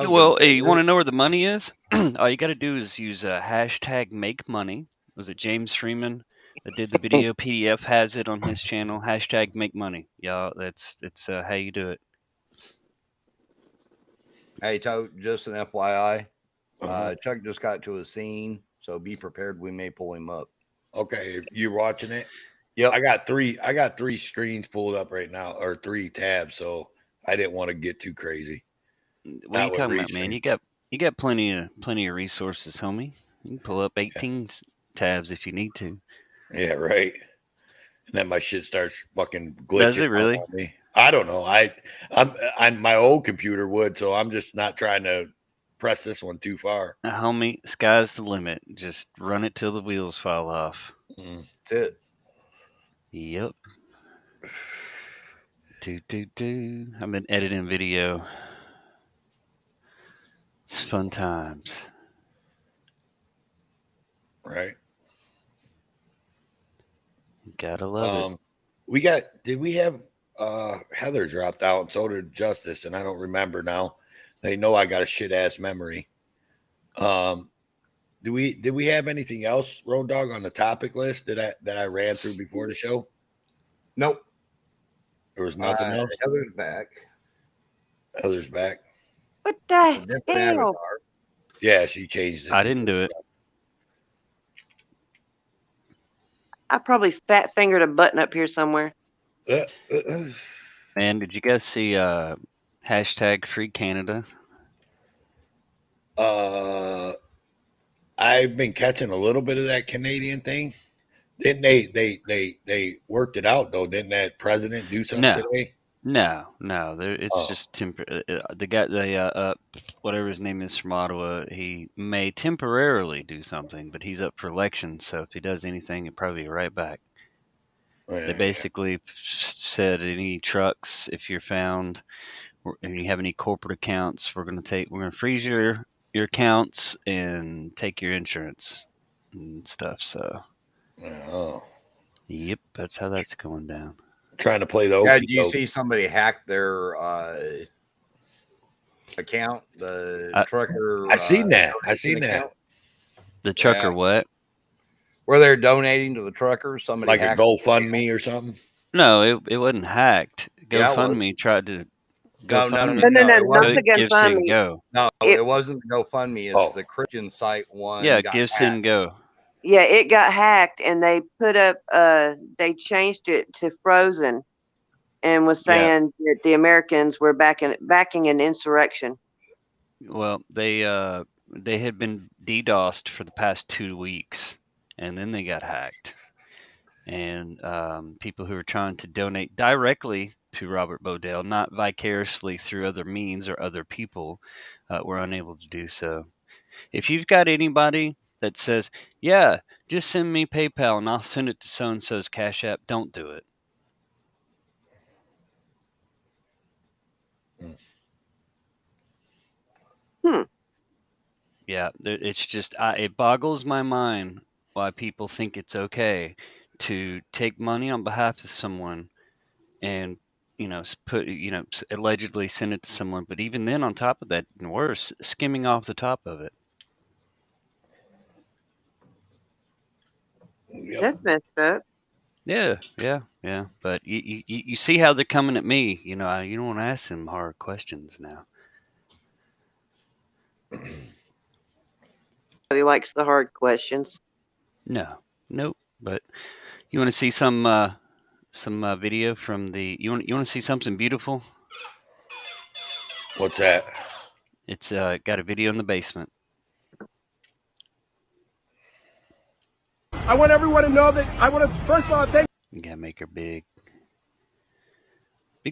was well, gonna say. hey, you want to know where the money is? All you got to do is use hashtag make money. Was it James Freeman that did the video? PDF has it on his channel. Hashtag make money. Y'all, it's how you do it. Hey, just an FYI. Chuck just got to a scene, so be prepared. We may pull him up. Okay, you're watching it. Yep. I got three screens pulled up right now, or 3 tabs. So I didn't want to get too crazy. What are you talking about, man? You got plenty of resources, homie. You can pull up 18 tabs if you need to. Yeah, right. And then my shit starts fucking glitching. Does it really? On me. I don't know. I'm my old computer would, so I'm just not trying to press this one too far. Homie, sky's the limit. Just run it till the wheels fall off. That's it. Yep. I've been editing video. It's fun times. Right. Gotta love it. Did we have Heather dropped out and so did Justice, and I don't remember now. They know I got a shit ass memory. Did we have anything else, Road Dog, on the topic list that I ran through before the show? Nope. There was nothing else. Heather's back. Heather's back. What the hell? Yeah, she changed it. I didn't do it. I probably fat fingered a button up here somewhere. Man, did you guys see hashtag Free Canada? I've been catching a little bit of that Canadian thing. Didn't they worked it out though? Didn't that president do something today? No. It's just the guy, whatever his name is from Ottawa, he may temporarily do something, but he's up for election. So if he does anything, it'll probably be right back. They basically said any trucks, if you're found and you have any corporate accounts, we're gonna freeze your accounts and take your insurance and stuff. So, yep, that's how that's going down. Trying to play the did you see somebody hack their account? The trucker. I seen that. The trucker what? Where they're donating to the truckers. Somebody like a GoFundMe or something. No, it wasn't hacked. GoFundMe tried to. No, not the GoFundMe. Go. No, it wasn't the GoFundMe. It's the Christian site one. Yeah, Give, Send, Go. Yeah, it got hacked, and they put up. They changed it to frozen, and was saying that the Americans were backing an insurrection. Well, they had been DDoSed for the past 2 weeks, and then they got hacked. And people who were trying to donate directly to Robert Bodell, not vicariously through other means or other people, were unable to do so. If you've got anybody that says, yeah, just send me PayPal and I'll send it to so-and-so's Cash App, don't do it. Yeah, it's just, it boggles my mind why people think it's okay to take money on behalf of someone and, allegedly send it to someone. But even then, on top of that, worse, skimming off the top of it. That's messed up. Yeah. But you see how they're coming at me. You don't want to ask them hard questions now. He likes the hard questions. Nope. But you want to see some video from the? You want to see something beautiful? What's that? It's got a video in the basement. I want everyone to know that I want to first of all thank. You gotta make her big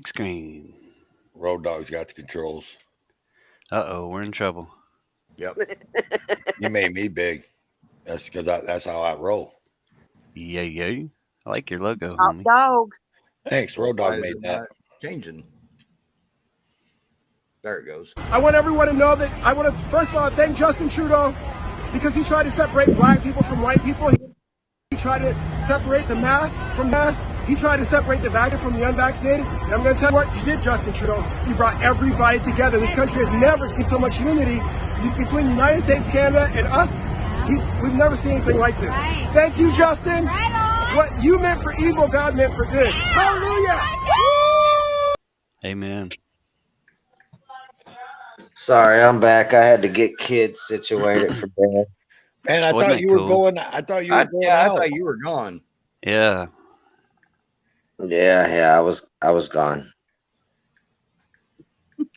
screen. Road Dog's got the controls. We're in trouble. Yep. You made me big. That's because that's how I roll. Yeah. I like your logo, Hot homie. dog. Thanks, Road Dog made that. Changing. There it goes. I want everyone to know that I want to first of all thank Justin Trudeau because he tried to separate black people from white people. He tried to separate the masked from masked. He tried to separate the vaccinated from the unvaccinated. And I'm going to tell you what you did, Justin Trudeau. You brought everybody together. This country has never seen so much unity between the United States, Canada, and us. We've never seen anything like this. Thank you, Justin. What you meant for evil, God meant for good. Hallelujah. Amen. Sorry, I'm back. I had to get kids situated for bed. Man, I Wasn't thought that you were cool? going. I thought you were going I out. thought you were gone. Yeah. Yeah, I was gone.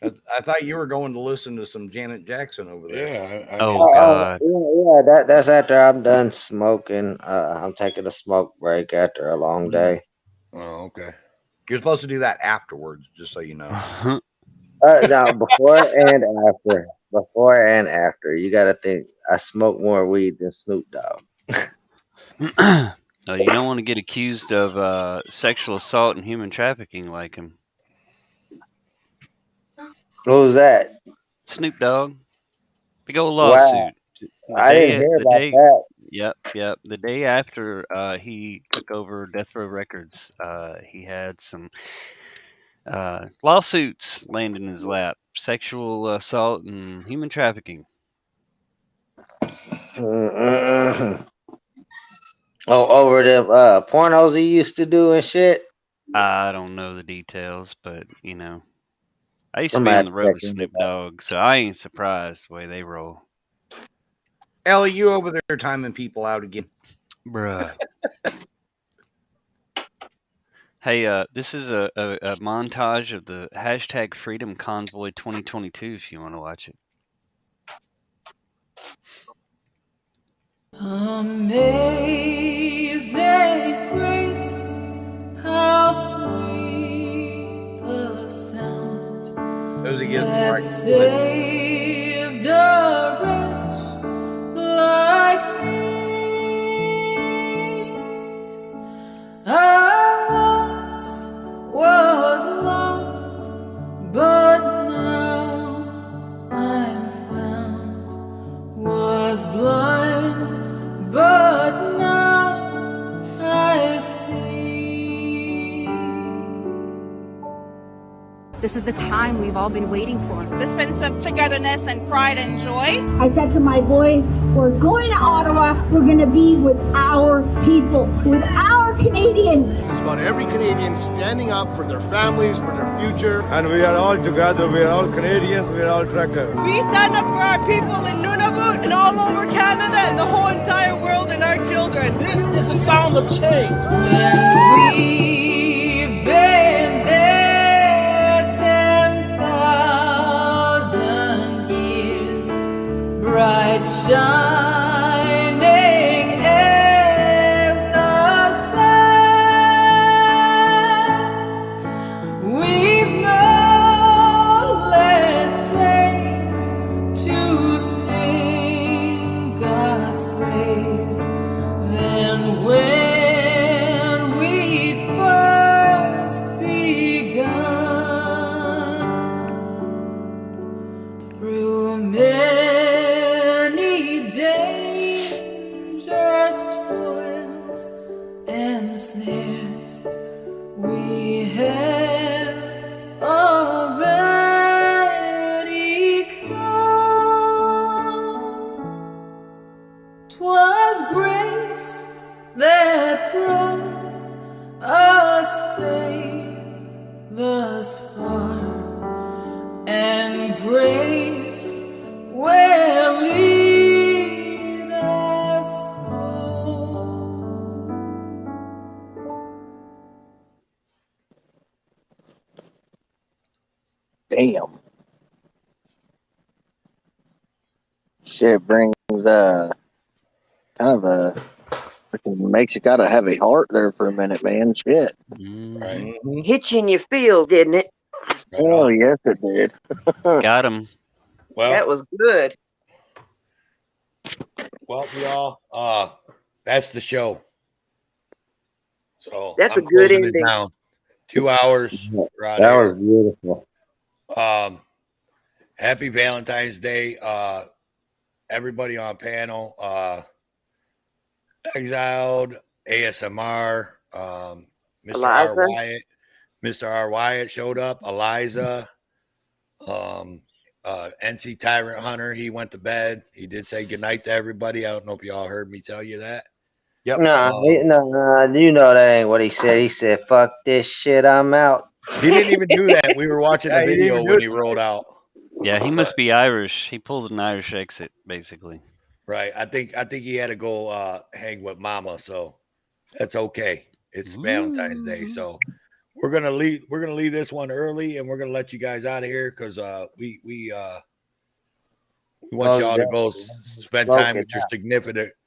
I thought you were going to listen to some Janet Jackson over there. Yeah. I Oh God. Yeah, that's after I'm done smoking. I'm taking a smoke break after a long day. Oh, okay. You're supposed to do that afterwards, just so you know. No, before and after. Before and after. You got to think. I smoke more weed than Snoop Dogg. No, you don't want to get accused of sexual assault and human trafficking like him. What was that? Snoop Dogg. Big old Wow. lawsuit. I didn't hear about that. Yep. The day after he took over Death Row Records, he had some lawsuits land in his lap. Sexual assault and human trafficking. Oh, over the pornos he used to do and shit. I don't know the details, but you know, I used to I'm be gonna on have the to road check with into Snoop that. Dogg, so I ain't surprised the way they roll. Ellie, you over there timing people out again. Bruh. Hey, this is a montage of the hashtag Freedom Convoy 2022 if you want to watch it. Amazing grace, how sweet the sound that saved a wretch like me. I once was lost, but now I'm found. Was blind, but now I see. This is the time we've all been waiting for. The sense of togetherness and pride and joy. I said to my boys, we're going to Ottawa, we're going to be with our people, with our Canadians. This is about every Canadian standing up for their families, for their future. And we are all together, we are all Canadians, we are all trekkers. We stand up for our people in Nunavut and all over Canada and the whole entire world and our children. This is the sound of change. When we've been there 10,000 years, bright shining as the sun. We've no less days to sing God's praise than when we first begun. Through many dangers, toils, and snares, we have already come. 'Twas grace that brought us safe thus far, and grace will lead us home. Damn. Shit brings kind of a makes you got a heavy heart there for a minute, man. Shit. Right. Hit you in your feels, didn't it? Oh yes, it did. Got him. Well, That was good. Well, y'all, that's the show. So That's I'm a good closing ending. it down. 2 hours. Right That here. was beautiful. Happy Valentine's Day. Everybody on panel. Exiled, ASMR, Mr. Eliza. R. Wyatt. Mr. R. Wyatt showed up. Eliza. NC Tyrant Hunter, he went to bed. He did say goodnight to everybody. I don't know if y'all heard me tell you that. Yep. No, you know that ain't what he said. He said, "Fuck this shit, I'm out." He didn't even do that. We were watching the Yeah, he didn't video even when do he it. rolled out. Yeah, he must be Irish. He pulled an Irish exit, basically. Right. I think he had to go hang with Mama, so that's okay. It's Valentine's Day, so we're gonna leave this one early, and we're gonna let you guys out of here because we want y'all to go spend time with your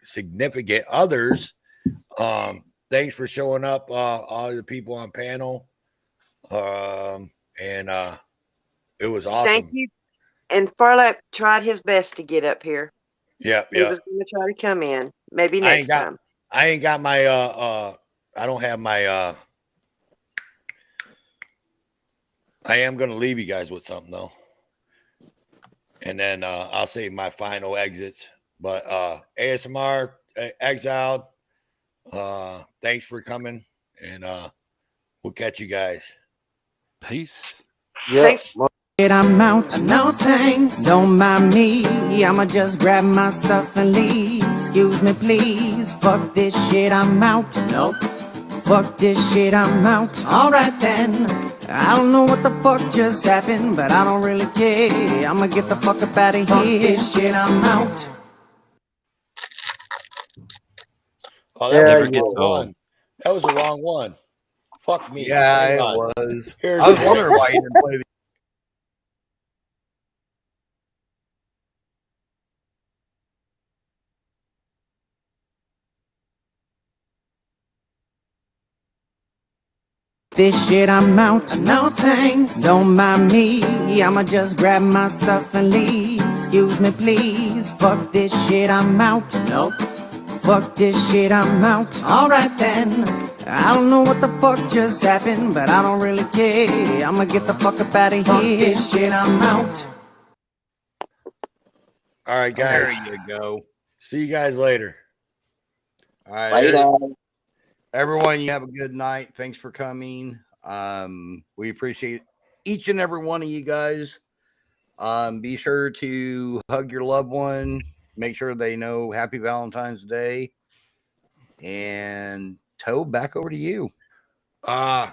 significant others. Thanks for showing up, all the people on panel. And it was awesome. Thank you. And Farlap tried his best to get up here. Yeah, He was going to try to come in. Maybe next time. I ain't got my I don't have my I am gonna leave you guys with something though. And then I'll say my final exits. But ASMR Exiled, thanks for coming, and we'll catch you guys. Peace. Yeah. Thanks. I'm out, no thanks, don't mind me. I'ma just grab my stuff and leave. Excuse me, please. Fuck this shit, I'm out. Nope. Fuck this shit, I'm out. Alright then. I don't know what the fuck just happened, but I don't really care. I'ma get the fuck up out of here. Fuck this shit, I'm out. Oh, that Never was the gets wrong old. one. That was the wrong one. Fuck me. Yeah, Hang it on. was. Here's I was the- wondering why you didn't play the. This shit, I'm out, no thanks, don't mind me. I'ma just grab my stuff and leave. Excuse me, please. Fuck this shit, I'm out. Nope. Fuck this shit, I'm out. Alright then. I don't know what the fuck just happened, but I don't really care. I'ma get the fuck up out of here. Fuck this shit, I'm out. All right, guys. There you go. See you guys later. All right. Later. Everyone, you have a good night. Thanks for coming. We appreciate each and every one of you guys. Be sure to hug your loved one. Make sure they know Happy Valentine's Day. And Toe, back over to you. I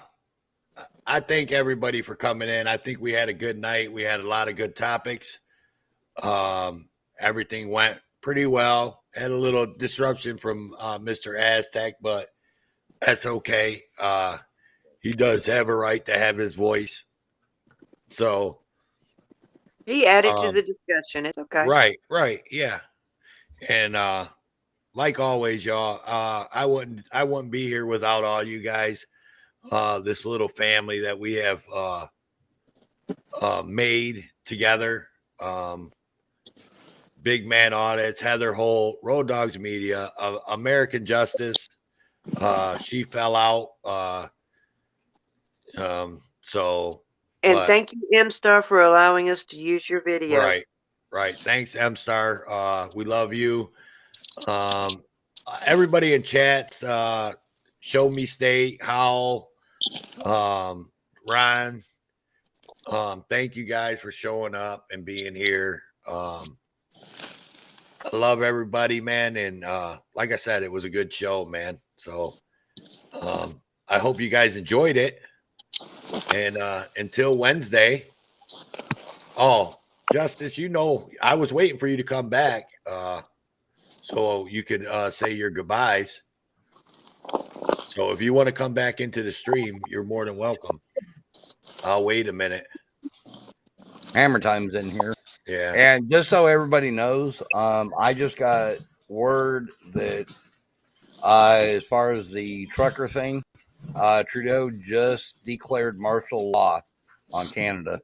thank everybody for coming in. I think we had a good night. We had a lot of good topics. Everything went pretty well. Had a little disruption from Mr. Aztec, but that's okay. He does have a right to have his voice. So He added to the discussion. It's okay. Right. Yeah. And like always, y'all, I wouldn't be here without all you guys. This little family that we have made together. Big Man Audits, Heather Holt, Road Dogs Media, American Justice. She fell out. Thank you, M-Star, for allowing us to use your video. Right. Thanks, M-Star. We love you. Everybody in chat, Show Me State, Howell, Ron. Thank you guys for showing up and being here. I love everybody, man. And like I said, it was a good show, man. So I hope you guys enjoyed it. And until Wednesday. Oh, Justice, I was waiting for you to come back so you could say your goodbyes. So if you want to come back into the stream, you're more than welcome. I'll wait a minute. Hammer Time's in here. Yeah. And just so everybody knows, I just got word that as far as the trucker thing, Trudeau just declared martial law on Canada.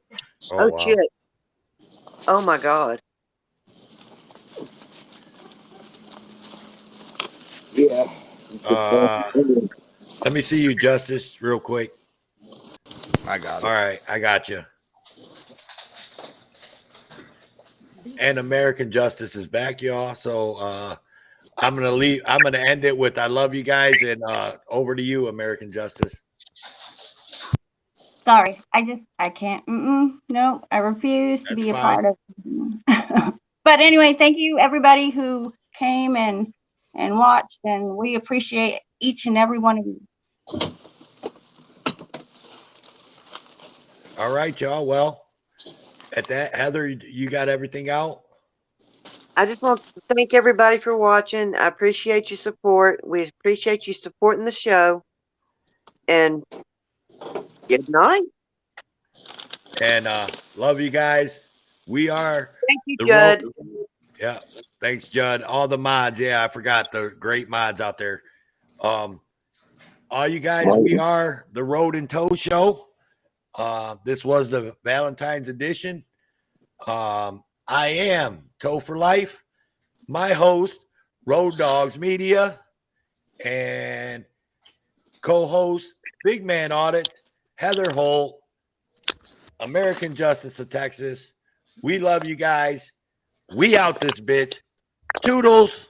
Oh, wow. Shit. Oh, my God. Yeah. Let me see you, Justice, real quick. I got it. All right, I got you. And American Justice is back, y'all. So I'm gonna end it with I love you guys, and over to you, American Justice. Sorry, I can't. No, I refuse to be a part of. But anyway, thank you everybody who came and watched, and we appreciate each and every one of you. All right, y'all. Well, at that. Heather, you got everything out? I just want to thank everybody for watching. I appreciate your support. We appreciate you supporting the show. And good night. And love you guys. We are Thank you, Judd. Yeah. Thanks, Judd. All the mods. Yeah, I forgot the great mods out there. All you guys, we are the Road and Toe Show. This was the Valentine's edition. I am Toe for Life. My host, Road Dogs Media, and co-host, Big Man Audit, Heather Holt, American Justice of Texas. We love you guys. We out this bitch. Toodles.